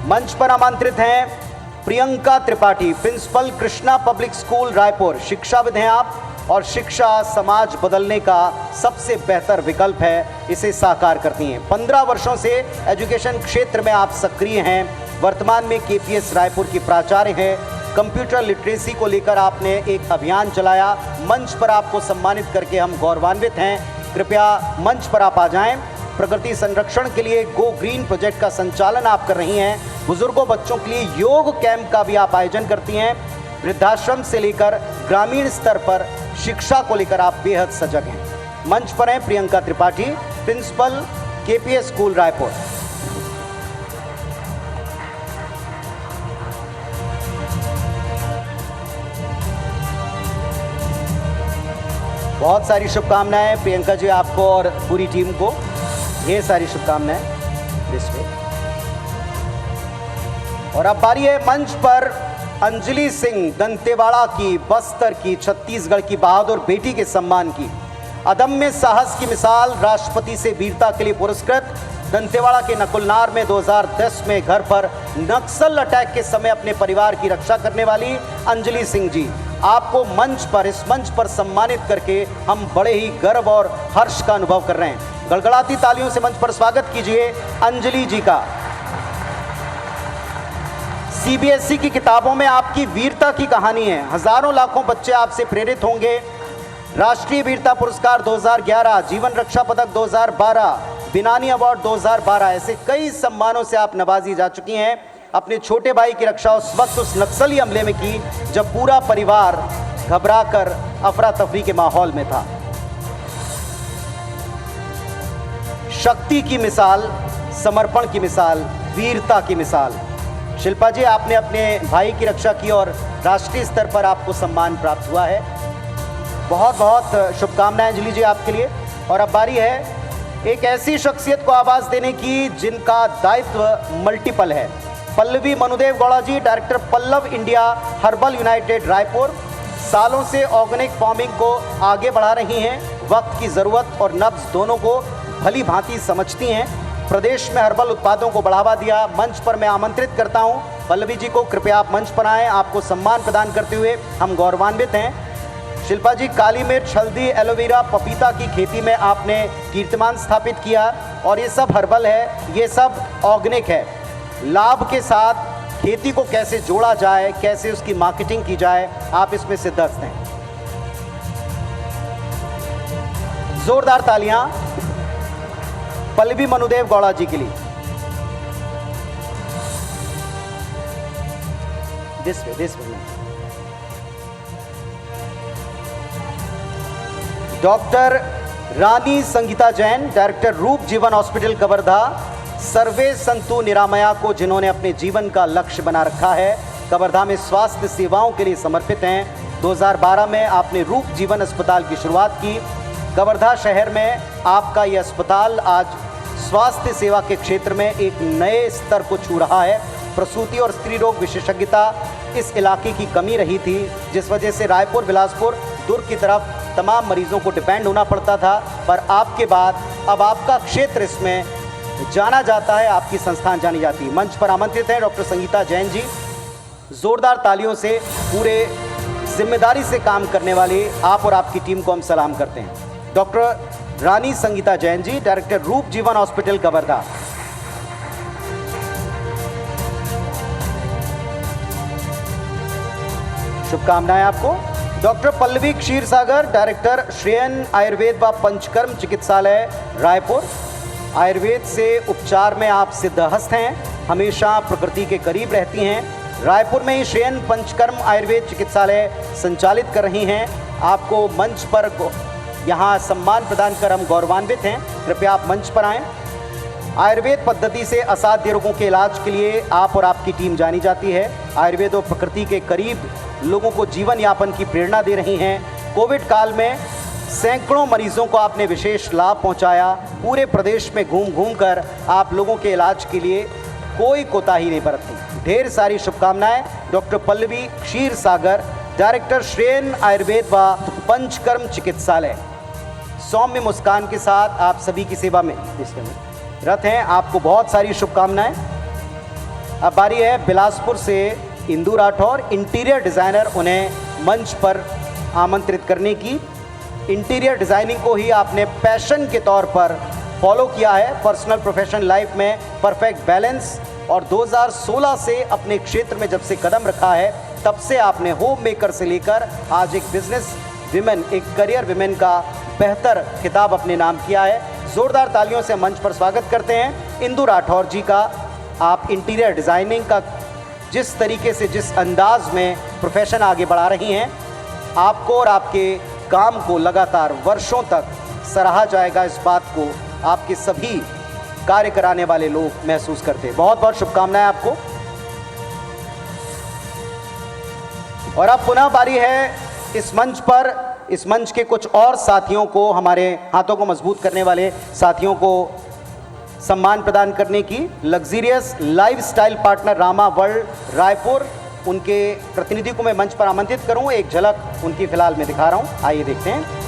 मंच पर आमंत्रित हैं Priyanka Tripathi, principal Krishna public school Raipur. शिक्षाविद हैं आप और शिक्षा समाज बदलने का सबसे बेहतर विकल्प है, इसे साकार करती हैं। 15 वर्षों से एजुकेशन क्षेत्र में आप सक्रिय हैं। वर्तमान में केपीएस रायपुर की प्राचार्य हैं। कंप्यूटर लिटरेसी को लेकर आपने एक अभियान चलाया। मंच पर आपको सम्मानित करके हम गौरवान्वित हैं। कृपया मंच पर आप आ जाएं। प्रकृति संरक्षण के लिए गो ग्रीन प्रोजेक्ट का संचालन आप कर रही हैं। बुजुर्गों बच्चों के लिए योग कैंप का भी आप आयोजन करती हैं। वृद्धाश्रम से लेकर ग्रामीण स्तर पर शिक्षा को लेकर आप बेहद सजग हैं। मंच पर हैं Priyanka Tripathi, principal KPS school Raipur. बहुत सारी शुभकामनाएं प्रियंका जी आपको और पूरी टीम को, ढेर सारी शुभकामनाएं। और अब बारी है मंच पर अंजलि सिंह, दंतेवाड़ा की, बस्तर की, छत्तीसगढ़ की बहादुर बेटी के सम्मान की। अदम्य साहस की मिसाल, राष्ट्रपति से वीरता के लिए पुरस्कृत। दंतेवाड़ा के नकुलनार में 2010 में घर पर नक्सल अटैक के समय अपने परिवार की रक्षा करने वाली अंजलि सिंह जी, आपको मंच पर, इस मंच पर सम्मानित करके हम बड़े ही गर्व और हर्ष का अनुभव कर रहे हैं। गड़गड़ाती तालियों से मंच पर स्वागत कीजिए अंजलि जी का। सीबीएसई की किताबों में आपकी वीरता की कहानी है। हजारों लाखों बच्चे आपसे प्रेरित होंगे। राष्ट्रीय वीरता पुरस्कार 2011, जीवन रक्षा पदक 2012, बिनानी अवार्ड 2012, ऐसे कई सम्मानों से आप नवाजी जा चुकी हैं। अपने छोटे भाई की रक्षा उस वक्त उस नक्सली हमले में की जब पूरा परिवार घबराकर अफरा तफरी के माहौल में था। शक्ति की मिसाल, समर्पण की मिसाल, वीरता की मिसाल। शिल्पा जी, आपने अपने भाई की रक्षा की और राष्ट्रीय स्तर पर आपको सम्मान प्राप्त हुआ है। बहुत बहुत शुभकामनाएं अंजलि जी आपके लिए। और अब बारी है एक ऐसी शख्सियत को आवाज़ देने की जिनका दायित्व मल्टीपल है। Pallavi Manudev Gowda ji, director Pallav India herbal united Raipur, सालों से ऑर्गेनिक फार्मिंग को आगे बढ़ा रही हैं। वक्त की ज़रूरत और नब्ज दोनों को भली भांति समझती हैं। प्रदेश में हर्बल उत्पादों को बढ़ावा दिया। मंच पर मैं आमंत्रित करता हूं पल्लवी जी को, कृपया आप मंच पर आएँ। आपको सम्मान प्रदान करते हुए हम गौरवान्वित हैं। शिल्पा जी, काली मिर्च, हल्दी, एलोवेरा, पपीता की खेती में आपने कीर्तिमान स्थापित किया और ये सब हर्बल है, ये सब ऑर्गेनिक है। लाभ के साथ खेती को कैसे जोड़ा जाए, कैसे उसकी मार्केटिंग की जाए, आप इसमें सिद्धहस्त हैं। जोरदार तालियां पल्लवी मनुदेव गौड़ा जी के लिए। This way. Doctor Rani Sangeeta Jain, director रूप जीवन हॉस्पिटल कवर्धा, सर्वे संतु निरामया को जिन्होंने अपने जीवन का लक्ष्य बना रखा है, कवर्धा में स्वास्थ्य सेवाओं के लिए समर्पित हैं। 2012 में आपने रूप जीवन अस्पताल की शुरुआत की। कवर्धा शहर में आपका यह अस्पताल आज स्वास्थ्य सेवा के क्षेत्र में एक नए स्तर को छू रहा है। प्रसूति और स्त्री रोग विशेषज्ञता इस इलाके की कमी रही थी, जिस वजह से रायपुर, बिलासपुर, दुर्ग की तरफ तमाम मरीजों को डिपेंड होना पड़ता था। पर आपके बाद अब आपका क्षेत्र इसमें जाना जाता है, आपकी संस्थान जानी जाती है। मंच पर आमंत्रित हैं डॉक्टर संगीता जैन जी। जोरदार तालियों से पूरे जिम्मेदारी से काम करने वाले आप और आपकी टीम को हम सलाम करते हैं। डॉक्टर रानी संगीता जैन जी, डायरेक्टर रूप जीवन हॉस्पिटल कवर्धा। शुभकामनाएं आपको। डॉक्टर पल्लवी क्षीरसागर, डायरेक्टर श्रेयन आयुर्वेद व पंचकर्म चिकित्सालय रायपुर। आयुर्वेद से उपचार में आप सिद्धहस्त हैं, हमेशा प्रकृति के करीब रहती हैं। रायपुर में ही श्रेयन पंचकर्म आयुर्वेद चिकित्सालय संचालित कर रही हैं। आपको मंच पर यहाँ सम्मान प्रदान कर हम गौरवान्वित हैं। कृपया आप मंच पर आएँ। आयुर्वेद पद्धति से असाध्य रोगों के इलाज के लिए आप और आपकी टीम जानी जाती है। आयुर्वेद और प्रकृति के करीब लोगों को जीवन यापन की प्रेरणा दे रही हैं। कोविड काल में सैकड़ों मरीजों को आपने विशेष लाभ पहुंचाया। पूरे प्रदेश में घूम घूम कर आप लोगों के इलाज के लिए कोई कोताही नहीं बरती। ढेर सारी शुभकामनाएं। डॉक्टर पल्लवी क्षीर सागर, डायरेक्टर श्रेयन आयुर्वेद व पंचकर्म चिकित्सालय, सौम्य मुस्कान के साथ आप सभी की सेवा में रत हैं। आपको बहुत सारी शुभकामनाएं। अब बारी है बिलासपुर से इंदु राठौर, इंटीरियर डिज़ाइनर, उन्हें मंच पर आमंत्रित करने की। इंटीरियर डिज़ाइनिंग को ही आपने पैशन के तौर पर फॉलो किया है। पर्सनल प्रोफेशनल लाइफ में परफेक्ट बैलेंस, और 2016 से अपने क्षेत्र में जब से कदम रखा है तब से आपने होम मेकर से लेकर आज एक बिजनेस विमेन, एक करियर विमेन का बेहतर खिताब अपने नाम किया है। ज़ोरदार तालियों से मंच पर स्वागत करते हैं इंदु राठौर जी का। आप इंटीरियर डिज़ाइनिंग का जिस तरीके से, जिस अंदाज में प्रोफेशन आगे बढ़ा रही हैं, आपको और आपके काम को लगातार वर्षों तक सराहा जाएगा। इस बात को आपके सभी कार्य कराने वाले लोग महसूस करते हैं। बहुत बहुत शुभकामनाएं आपको। और अब पुनः बारी है इस मंच पर, इस मंच के कुछ और साथियों को, हमारे हाथों को मजबूत करने वाले साथियों को सम्मान प्रदान करने की। Luxurious lifestyle partner Rama world Raipur, उनके प्रतिनिधि को मैं मंच पर आमंत्रित करूं। एक झलक उनकी फिलहाल मैं दिखा रहा हूं, आइए देखते हैं।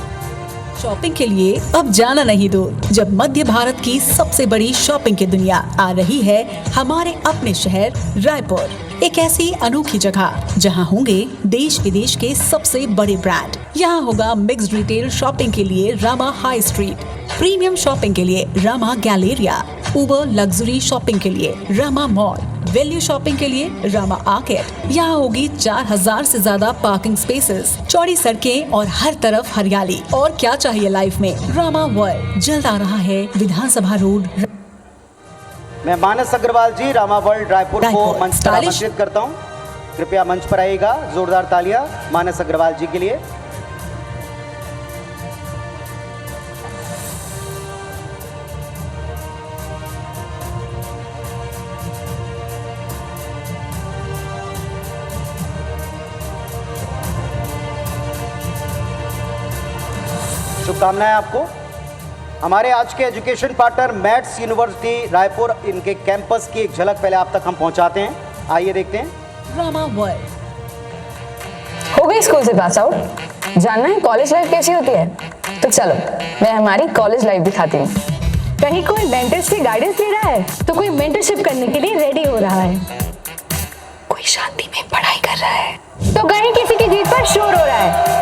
शॉपिंग के लिए अब जाना नहीं दूर, जब मध्य भारत की सबसे बड़ी शॉपिंग की दुनिया आ रही है हमारे अपने शहर रायपुर। एक ऐसी अनोखी जगह जहां होंगे देश विदेश के सबसे बड़े ब्रांड। यहां होगा मिक्स्ड रिटेल शॉपिंग के लिए Rama high street, premium shopping के लिए रामा गैलेरिया, उबर लग्जरी शॉपिंग के लिए रामा मॉल, वैल्यू शॉपिंग के लिए रामा आर्केड। यहाँ होगी 4000 से ज्यादा पार्किंग स्पेसेस, चौड़ी सड़कें और हर तरफ हरियाली। और क्या चाहिए लाइफ में, रामा वर्ल्ड जल्द आ रहा है विधानसभा रोड। मैं मानस अग्रवाल जी रामा वर्ल्ड रायपुर को मंच पर आमंत्रित करता हूँ। कृपया मंच पर आइएगा। जोरदार तालियां मानस अग्रवाल जी के लिए। शुभकामनाएं आपको। हमारे आज के education partner maths university Raipur, इनके कैंपस की एक झलक पहले आप तक हम पहुंचाते हैं, आइए देखते हैं। रामा वर्ल्ड। हो गई स्कूल से पास आउट, जानना है कॉलेज लाइफ कैसी होती है? तो चलो मैं हमारी कॉलेज लाइफ दिखाती हूँ। कहीं कोई मेंटर्स की गाइडेंस दे रहा है तो कोई मेंटरशिप करने के लिए रेडी हो रहा है, कोई शांति में पढ़ाई कर रहा है तो कहीं किसी की जीत पर शोर हो रहा है,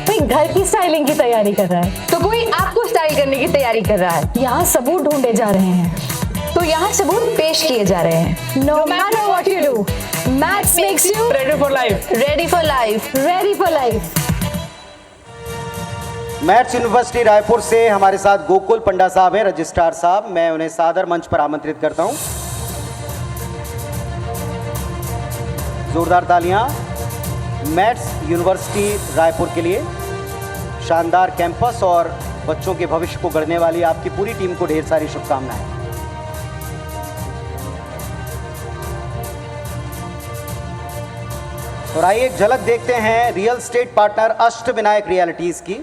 कोई घर की स्टाइलिंग की तैयारी कर रहा है तो कोई आपको स्टाइल करने की तैयारी कर रहा है। यहाँ सबूत ढूंढे जा रहे हैं तो यहाँ सबूत पेश किए जा रहे हैं। No matter what you do, maths makes you ready for life, ready for life, ready for life. Maths university Raipur से हमारे साथ गोकुल पंडा साहब हैं, रजिस्ट्रार साहब। मैं उन्हें सादर मंच पर आमंत्रित करता हूं। जोरदार तालियां मैथ्स यूनिवर्सिटी रायपुर के लिए। शानदार कैंपस और बच्चों के भविष्य को गढ़ने वाली आपकी पूरी टीम को ढेर सारी शुभकामनाएं। और आइए एक झलक देखते हैं real estate partner Ashtavinayak realities की।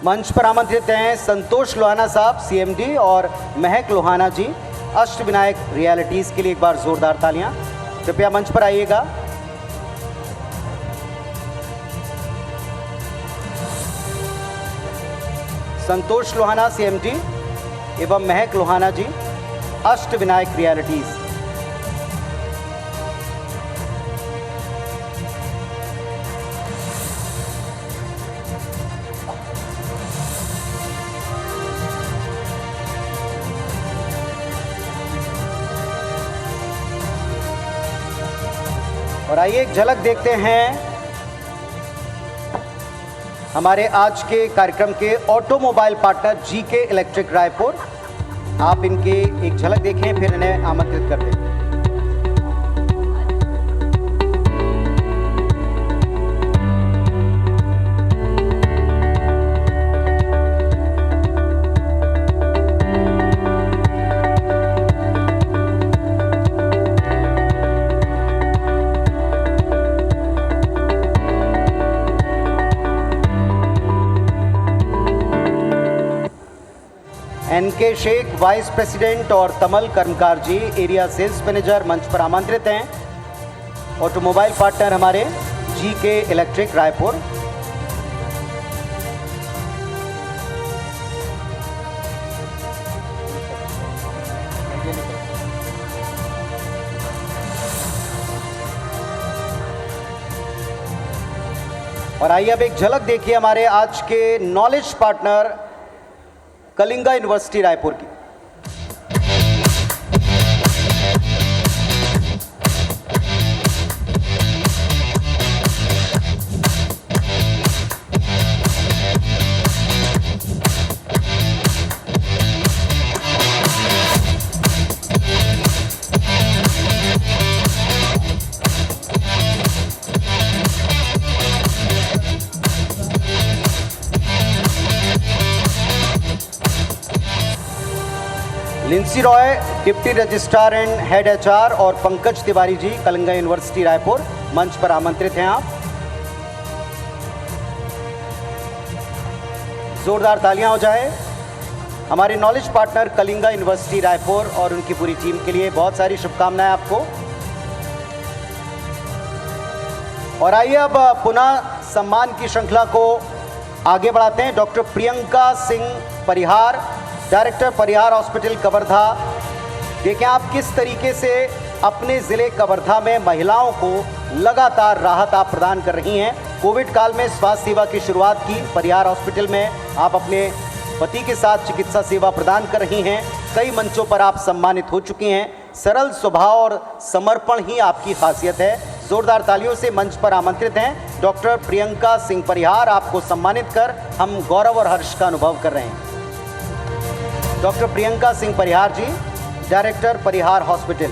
मंच पर आमंत्रित हैं संतोष लोहाना साहब सीएमडी और महक लोहाना जी अष्टविनायक रियल्टीज के लिए। एक बार जोरदार तालियां। कृपया मंच पर आइएगा। संतोष लोहाना सीएमडी एवं महक लोहाना जी अष्टविनायक रियल्टीज। और आइए एक झलक देखते हैं हमारे आज के कार्यक्रम के automobile partner GK electric Raipur. आप इनके एक झलक देखें, फिर इन्हें आमंत्रित करते हैं। एनके शेख वाइस प्रेसिडेंट और तमल कर्मकार जी एरिया सेल्स मैनेजर मंच पर आमंत्रित हैं। ऑटोमोबाइल पार्टनर हमारे जीके इलेक्ट्रिक रायपुर। और आइए अब एक झलक देखिए हमारे आज के knowledge partner Kalinga university Raipur की। Lincy Roy deputy registrar and head HR और पंकज तिवारी जी कलिंगा यूनिवर्सिटी रायपुर मंच पर आमंत्रित हैं आप। जोरदार तालियां हो जाए हमारे knowledge partner Kalinga university Raipur और उनकी पूरी टीम के लिए। बहुत सारी शुभकामनाएं आपको। और आइए अब पुनः सम्मान की श्रृंखला को आगे बढ़ाते हैं। डॉक्टर प्रियंका सिंह परिहार, डायरेक्टर परिहार हॉस्पिटल कवर्धा। देखें आप किस तरीके से अपने ज़िले कवर्धा में महिलाओं को लगातार राहत आप प्रदान कर रही हैं। कोविड काल में स्वास्थ्य सेवा की शुरुआत की परिहार हॉस्पिटल में आप अपने पति के साथ चिकित्सा सेवा प्रदान कर रही हैं। कई मंचों पर आप सम्मानित हो चुकी हैं। सरल स्वभाव और समर्पण ही आपकी खासियत है। जोरदार तालियों से मंच पर आमंत्रित हैं डॉक्टर प्रियंका सिंह परिहार। आपको सम्मानित कर हम गौरव और हर्ष का अनुभव कर रहे हैं। डॉक्टर प्रियंका सिंह परिहार जी, डायरेक्टर परिहार हॉस्पिटल।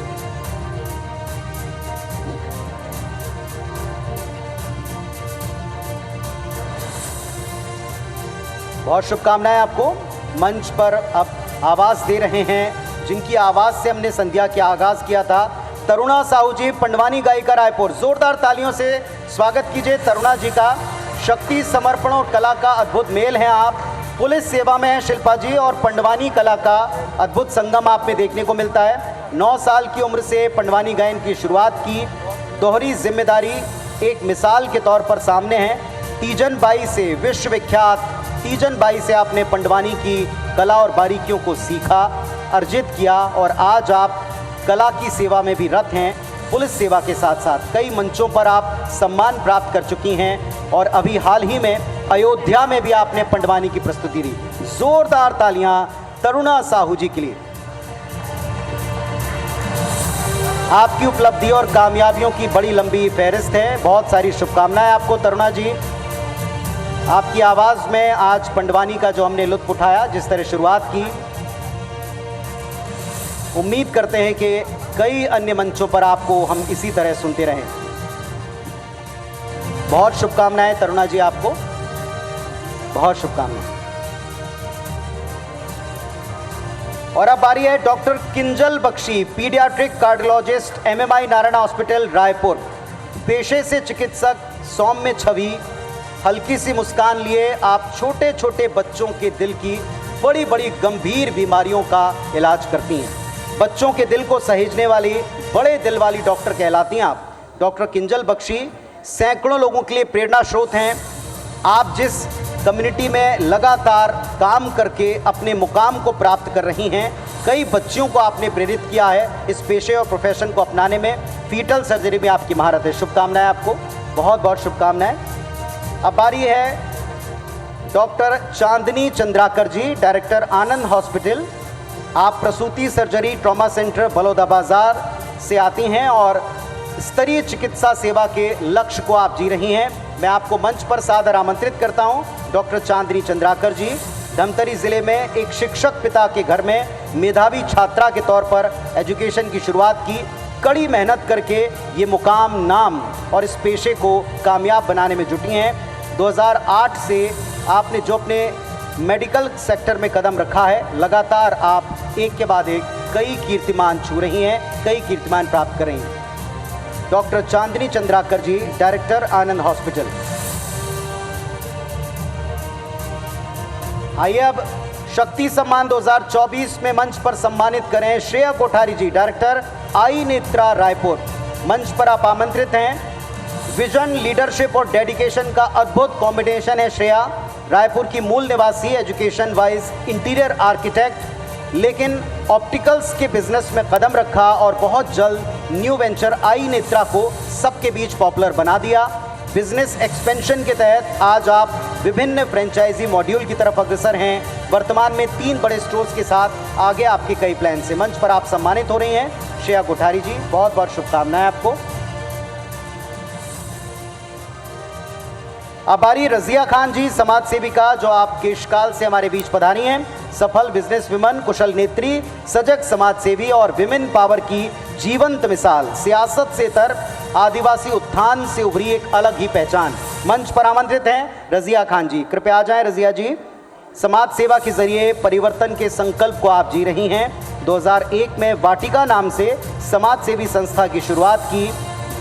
बहुत शुभकामनाएं आपको। मंच पर अब आवाज दे रहे हैं जिनकी आवाज से हमने संध्या का आगाज किया था, तरुणा साहू जी, पंडवानी गायिका रायपुर। जोरदार तालियों से स्वागत कीजिए तरुणा जी का। शक्ति, समर्पण और कला का अद्भुत मेल है आप। पुलिस सेवा में है शिल्पा जी और पंडवानी कला का अद्भुत संगम आप में देखने को मिलता है। 9 साल की उम्र से पंडवानी गायन की शुरुआत की। दोहरी जिम्मेदारी एक मिसाल के तौर पर सामने है। तीजन बाई से, विश्वविख्यात तीजन बाई से आपने पंडवानी की कला और बारीकियों को सीखा, अर्जित किया और आज आप कला की सेवा में भी रत हैं। पुलिस सेवा के साथ साथ कई मंचों पर आप सम्मान प्राप्त कर चुकी हैं और अभी हाल ही में अयोध्या में भी आपने पंडवानी की प्रस्तुति दी। जोरदार तालियां तरुणा साहू जी के लिए। आपकी उपलब्धि और कामयाबियों की बड़ी लंबी फहरिस्त है। बहुत सारी शुभकामनाएं आपको तरुणा जी। आपकी आवाज़ में आज पंडवानी का जो हमने लुत्फ उठाया, जिस तरह शुरुआत की, उम्मीद करते हैं कि कई अन्य मंचों पर आपको हम इसी तरह सुनते रहें। बहुत शुभकामनाएं तरुणा जी आपको, बहुत शुभकामनाएं। और अब बारी है doctor Kinjal Bakshi, paediatric cardiologist, MMI Narayana hospital Raipur. पेशे से चिकित्सक, सौम्य छवि, हल्की सी मुस्कान लिए आप छोटे छोटे बच्चों के दिल की बड़ी बड़ी गंभीर बीमारियों का इलाज करती हैं। बच्चों के दिल को सहेजने वाली बड़े दिल वाली डॉक्टर कहलाती हैं आप। डॉक्टर किंजल बख्शी सैकड़ों लोगों के लिए प्रेरणा स्रोत हैं। आप जिस कम्युनिटी में लगातार काम करके अपने मुकाम को प्राप्त कर रही हैं, कई बच्चियों को आपने प्रेरित किया है इस पेशे और प्रोफेशन को अपनाने में। फीटल सर्जरी में आपकी महारत है। शुभकामनाएं आपको, बहुत बहुत शुभकामनाएं। अब बारी है डॉक्टर चांदनी चंद्राकर जी, डायरेक्टर आनंद हॉस्पिटल। आप प्रसूति सर्जरी ट्रॉमा सेंटर बलौदा बाजार से आती हैं और स्तरीय चिकित्सा सेवा के लक्ष्य को आप जी रही हैं। मैं आपको मंच पर सादर आमंत्रित करता हूं डॉक्टर चांदनी चंद्राकर जी। धमतरी जिले में एक शिक्षक पिता के घर में मेधावी छात्रा के तौर पर एजुकेशन की शुरुआत की। कड़ी मेहनत करके ये मुकाम, नाम और इस पेशे को कामयाब बनाने में जुटी हैं। 2008 से आपने जो अपने मेडिकल सेक्टर में कदम रखा है, लगातार आप एक के बाद एक कई कीर्तिमान छू रही हैं, कई कीर्तिमान प्राप्त कर रही हैं। डॉक्टर चांदनी चंद्राकर जी, डायरेक्टर, आनंद हॉस्पिटल। आइए अब शक्ति सम्मान 2024 में मंच पर सम्मानित करें श्रेया कोठारी जी, डायरेक्टर, आई नेत्रा, रायपुर। मंच पर आप आमंत्रित हैं। विजन, लीडरशिप और डेडिकेशन का अद्भुत कॉम्बिनेशन है श्रेया। रायपुर की मूल निवासी, एजुकेशन वाइज इंटीरियर आर्किटेक्ट, लेकिन ऑप्टिकल्स के बिजनेस में कदम रखा और बहुत जल्द न्यू वेंचर आई नेत्रा को सबके बीच पॉपुलर बना दिया। बिजनेस एक्सपेंशन के तहत आज आप विभिन्न फ्रेंचाइजी मॉड्यूल की तरफ अग्रसर हैं। वर्तमान में 3 बड़े स्टोर्स के साथ आगे आपके कई प्लान से। मंच पर आप सम्मानित हो रही हैं श्रेया कोठारी जी, बहुत बहुत शुभकामनाएं आपको। अब बारी रजिया खान जी, समाज सेविका, जो आप केशकाल से हमारे बीच पधारी हैं। सफल बिजनेस विमन, कुशल नेत्री, सजग समाज सेवी और विमेन पावर की जीवंत मिसाल। सियासत से तर आदिवासी उत्थान से उभरी एक अलग ही पहचान। मंच पर आमंत्रित हैं रजिया खान जी। कृपया आ जाएं रजिया जी। समाज सेवा के जरिए परिवर्तन के संकल्प को आप जी रही हैं। 2001 में वाटिका नाम से समाज सेवी संस्था की शुरुआत की।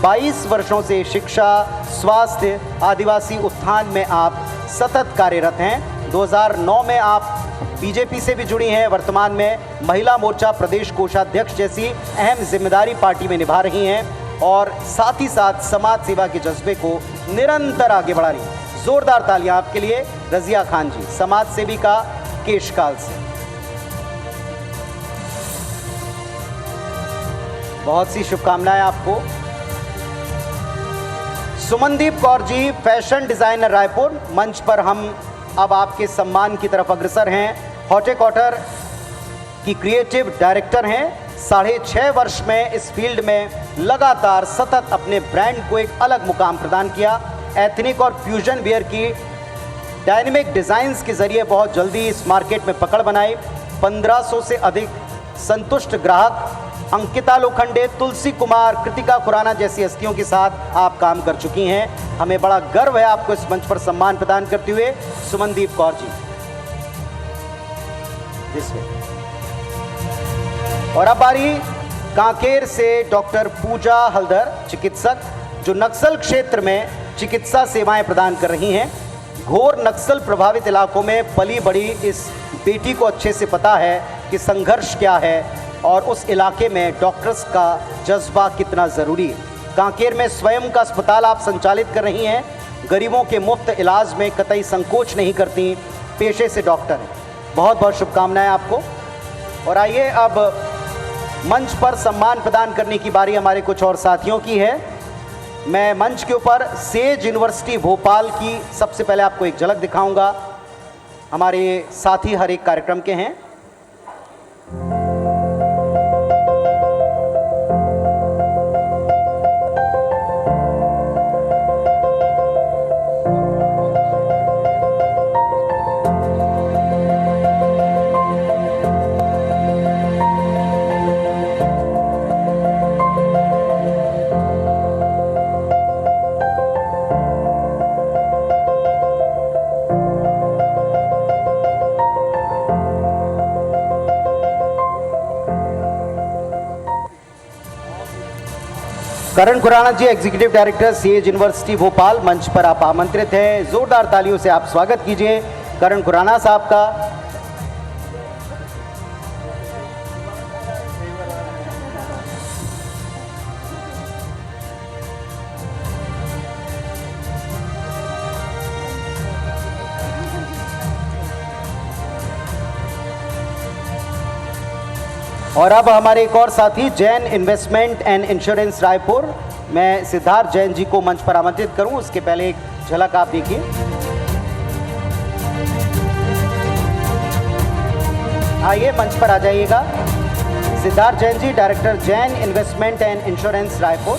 22 वर्षों से शिक्षा, स्वास्थ्य, आदिवासी उत्थान में आप सतत कार्यरत हैं। 2009 में आप बीजेपी से भी जुड़ी हैं। वर्तमान में महिला मोर्चा प्रदेश कोषाध्यक्ष जैसी अहम जिम्मेदारी पार्टी में निभा रही हैं और साथ ही साथ समाज सेवा के जज्बे को निरंतर आगे बढ़ा रही हैं। जोरदार तालियां आपके लिए रजिया खान जी, समाज सेविका, केशकाल से। बहुत सी शुभकामनाएं आपको। Sumandeep Kaur ji, fashion designer, Raipur. मंच पर हम अब आपके सम्मान की तरफ अग्रसर हैं। हॉर्टिकल्चर की क्रिएटिव डायरेक्टर हैं। 6.5 वर्ष में इस फील्ड में लगातार सतत अपने ब्रांड को एक अलग मुकाम प्रदान किया। एथनिक और फ्यूजन वेयर की डायनेमिक डिज़ाइंस के जरिए बहुत जल्दी इस मार्केट में पकड़ बनाई। 1500 से अधिक संतुष्ट ग्राहक। अंकिता लोखंडे, तुलसी कुमार, कृतिका खुराना जैसी हस्तियों के साथ आप काम कर चुकी हैं। हमें बड़ा गर्व है आपको इस मंच पर सम्मान प्रदान करते हुए। सुमनदीप कौर जी, और अब बारी कांकेर से डॉक्टर पूजा हल्दर, चिकित्सक, जो नक्सल क्षेत्र में चिकित्सा सेवाएं प्रदान कर रही हैं। घोर नक्सल प्रभावित इलाकों में पली बड़ी इस बेटी को अच्छे से पता है कि संघर्ष क्या है और उस इलाके में डॉक्टर्स का जज्बा कितना ज़रूरी है। कांकेर में स्वयं का अस्पताल आप संचालित कर रही हैं। गरीबों के मुफ्त इलाज में कतई संकोच नहीं करती, पेशे से डॉक्टर हैं। बहुत बहुत शुभकामनाएं आपको। और आइए अब मंच पर सम्मान प्रदान करने की बारी हमारे कुछ और साथियों की है। मैं मंच के ऊपर सेज यूनिवर्सिटी भोपाल की सबसे पहले आपको एक झलक दिखाऊंगा। हमारे साथी हर एक कार्यक्रम के हैं। Karan Khurana ji, executive director, SAGE university Bhopal, मंच पर आप आमंत्रित हैं। जोरदार तालियों से आप स्वागत कीजिए करण खुराना साहब का। और अब हमारे एक और साथी Jain investment and insurance Raipur, मैं सिद्धार्थ जैन जी को मंच पर आमंत्रित करूं। उसके पहले एक झलक आप देखिए। आइए मंच पर आ जाइएगा। Siddharth Jain ji, director, Jain investment and insurance Raipur.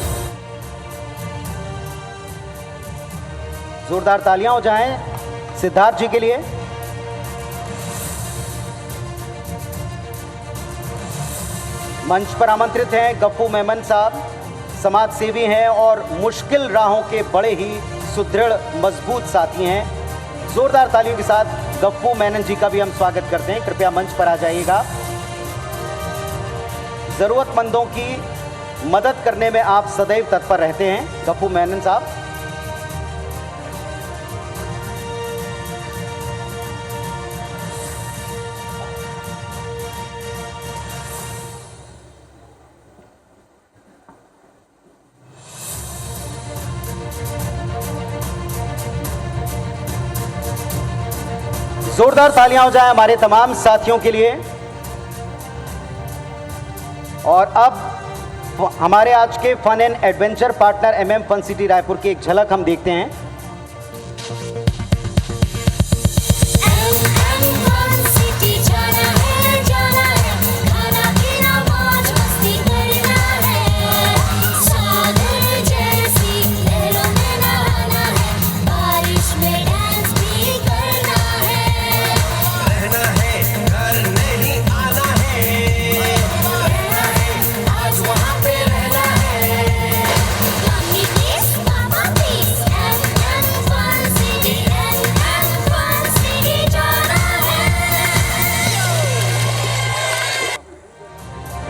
जोरदार तालियां हो जाएं सिद्धार्थ जी के लिए। मंच पर आमंत्रित हैं गप्पू मेमन साहब, समाज सेवी हैं और मुश्किल राहों के बड़े ही सुदृढ़ मजबूत साथी हैं। जोरदार तालियों के साथ गप्पू मेनन जी का भी हम स्वागत करते हैं। कृपया मंच पर आ जाइएगा। जरूरतमंदों की मदद करने में आप सदैव तत्पर रहते हैं गप्पू मेनन साहब। जोरदार तालियां हो जाएं हमारे तमाम साथियों के लिए। और अब हमारे आज के fun and adventure partner MM fun city Raipur की एक झलक हम देखते हैं।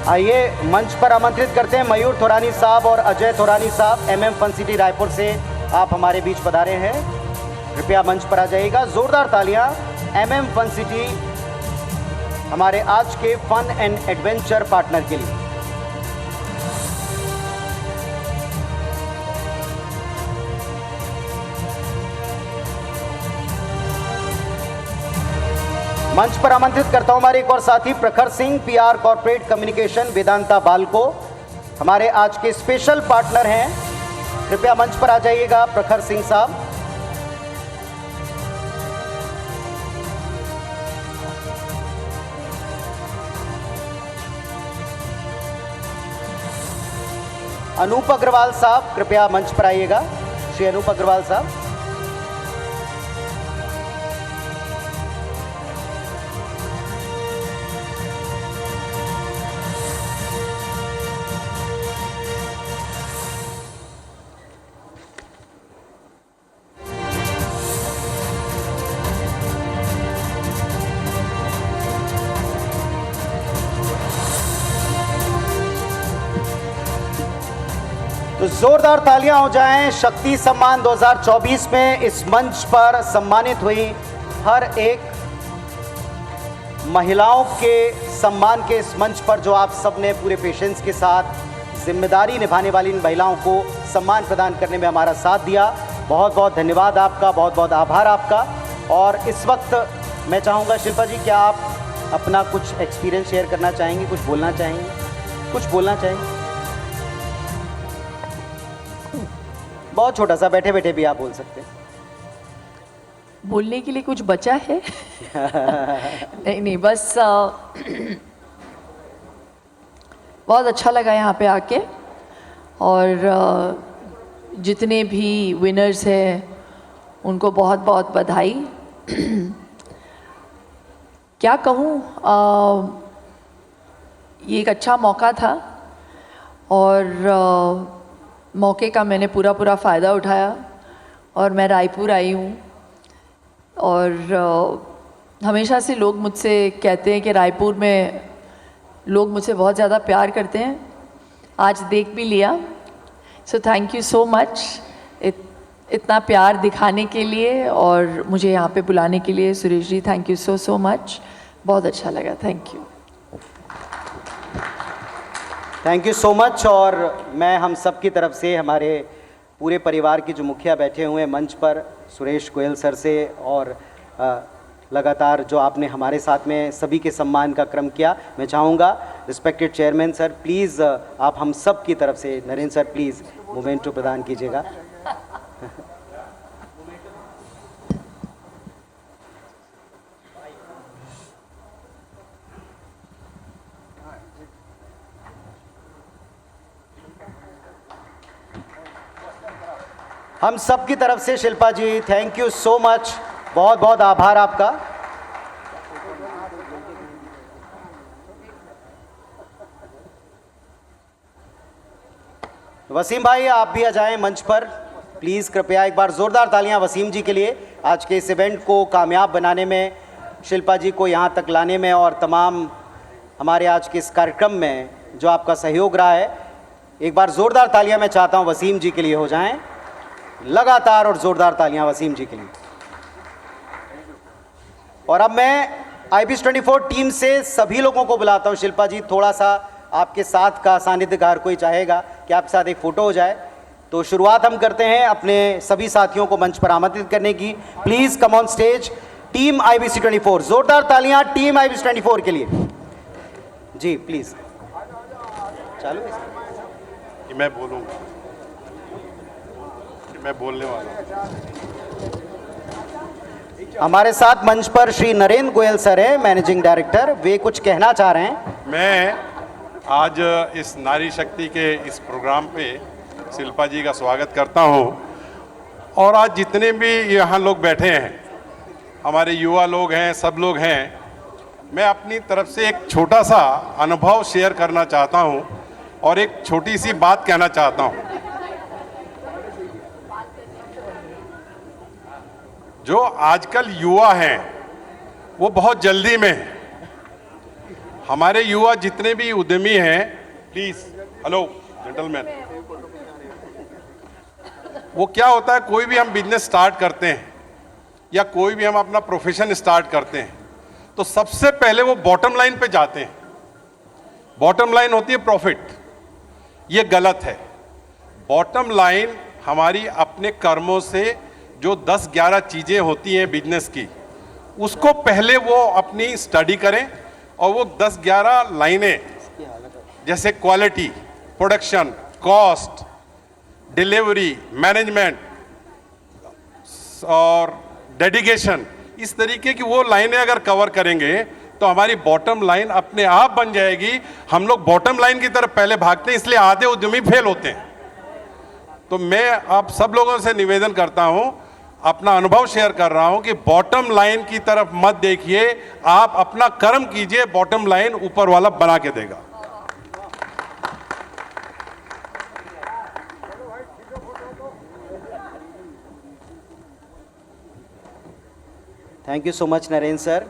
आइए मंच पर आमंत्रित करते हैं मयूर थोरानी साहब और अजय थोरानी साहब, MM फन सिटी रायपुर से आप हमारे बीच पधारे हैं। कृपया मंच पर आ जाइएगा। जोरदार तालियां MM फन सिटी हमारे आज के फन एंड एडवेंचर पार्टनर के लिए। मंच पर आमंत्रित करता हूं हमारे एक और साथी प्रखर Singh, PR corporate communication Vedanta बाल को, हमारे आज के स्पेशल पार्टनर हैं। कृपया मंच पर आ जाइएगा प्रखर सिंह साहब। अनूप अग्रवाल साहब कृपया मंच पर आइएगा। श्री अनूप अग्रवाल साहब। तो जोरदार तालियां हो जाएं शक्ति सम्मान 2024 में इस मंच पर सम्मानित हुई हर एक महिलाओं के सम्मान के इस मंच पर जो आप सबने पूरे पेशेंस के साथ जिम्मेदारी निभाने वाली इन महिलाओं को सम्मान प्रदान करने में हमारा साथ दिया। बहुत बहुत धन्यवाद आपका, बहुत बहुत आभार आपका। और इस वक्त मैं चाहूँगा शिल्पा जी, क्या आप अपना कुछ एक्सपीरियंस शेयर करना चाहेंगी, कुछ बोलना चाहेंगी? कुछ बोलना चाहेंगे? बहुत छोटा सा, बैठे बैठे भी आप बोल सकते हैं। बोलने के लिए कुछ बचा है? नहीं, बस बहुत अच्छा लगा यहाँ पे आके। और जितने भी विनर्स हैं उनको बहुत बहुत बधाई। क्या कहूँ, ये एक अच्छा मौका था और मौके का मैंने पूरा फ़ायदा उठाया और मैं रायपुर आई हूँ। और हमेशा से लोग मुझसे कहते हैं कि रायपुर में लोग मुझसे बहुत ज़्यादा प्यार करते हैं। आज देख भी लिया। So thank you so much इतना प्यार दिखाने के लिए और मुझे यहाँ पे बुलाने के लिए। Suresh ji, thank you so much. बहुत अच्छा लगा। Thank you. Thank you so much. और मैं हम सब की तरफ से, हमारे पूरे परिवार के जो मुखिया बैठे हुए हैं मंच पर, सुरेश गोयल सर से, और लगातार जो आपने हमारे साथ में सभी के सम्मान का क्रम किया, मैं चाहूँगा रिस्पेक्टेड चेयरमैन सर, प्लीज़ आप हम सब की तरफ से, नरेंद्र सर प्लीज़ मोमेंटो प्रदान कीजिएगा। हम सब की तरफ से शिल्पा जी थैंक यू सो मच, बहुत बहुत आभार आपका। वसीम भाई आप भी आ जाएं मंच पर प्लीज़, कृपया एक बार ज़ोरदार तालियां वसीम जी के लिए, आज के इस इवेंट को कामयाब बनाने में, शिल्पा जी को यहां तक लाने में और तमाम हमारे आज के इस कार्यक्रम में जो आपका सहयोग रहा है। एक बार ज़ोरदार तालियां मैं चाहता हूं वसीम जी के लिए हो जाएं, लगातार और ज़ोरदार तालियां वसीम जी के लिए। और अब मैं IBC 24 टीम से सभी लोगों को बुलाता हूं। शिल्पा जी थोड़ा सा आपके साथ का सानिध्य हर कोई चाहेगा कि आपके साथ एक फ़ोटो हो जाए, तो शुरुआत हम करते हैं अपने सभी साथियों को मंच पर आमंत्रित करने की। Please come on stage team IBC 24, ज़ोरदार तालियां टीम IBC 24 के लिए जी प्लीज़। चालू कि मैं बोलूँगा कि मैं बोलने वाला हमारे साथ मंच पर श्री नरेंद्र गोयल सर हैं, मैनेजिंग डायरेक्टर, वे कुछ कहना चाह रहे हैं। मैं आज इस नारी शक्ति के इस प्रोग्राम पे शिल्पा जी का स्वागत करता हूँ। और आज जितने भी यहाँ लोग बैठे हैं, हमारे युवा लोग हैं, सब लोग हैं, मैं अपनी तरफ से एक छोटा सा अनुभव शेयर करना चाहता हूँ और एक छोटी सी बात कहना चाहता हूँ। जो आजकल युवा हैं वो बहुत जल्दी में हैं। हमारे युवा जितने भी उद्यमी हैं, प्लीज हेलो जेंटलमैन, वो क्या होता है, कोई भी हम बिजनेस स्टार्ट करते हैं या कोई भी हम अपना प्रोफेशन स्टार्ट करते हैं तो सबसे पहले वो बॉटम लाइन पे जाते हैं। बॉटम लाइन होती है प्रॉफिट, ये गलत है। बॉटम लाइन हमारी अपने कर्मों से जो 10-11 चीज़ें होती हैं बिजनेस की, उसको पहले वो अपनी स्टडी करें और वो 10-11 लाइनें जैसे quality, production, cost, delivery, management और डेडिकेशन, इस तरीके की वो लाइनें अगर कवर करेंगे तो हमारी बॉटम लाइन अपने आप बन जाएगी। हम लोग बॉटम लाइन की तरफ पहले भागते हैं, इसलिए आधे उद्यमी फेल होते हैं। तो मैं आप सब लोगों से निवेदन करता हूं, अपना अनुभव शेयर कर रहा हूं कि बॉटम लाइन की तरफ मत देखिए, आप अपना कर्म कीजिए, बॉटम लाइन ऊपर वाला बना के देगा। Thank you so much Narendra sir.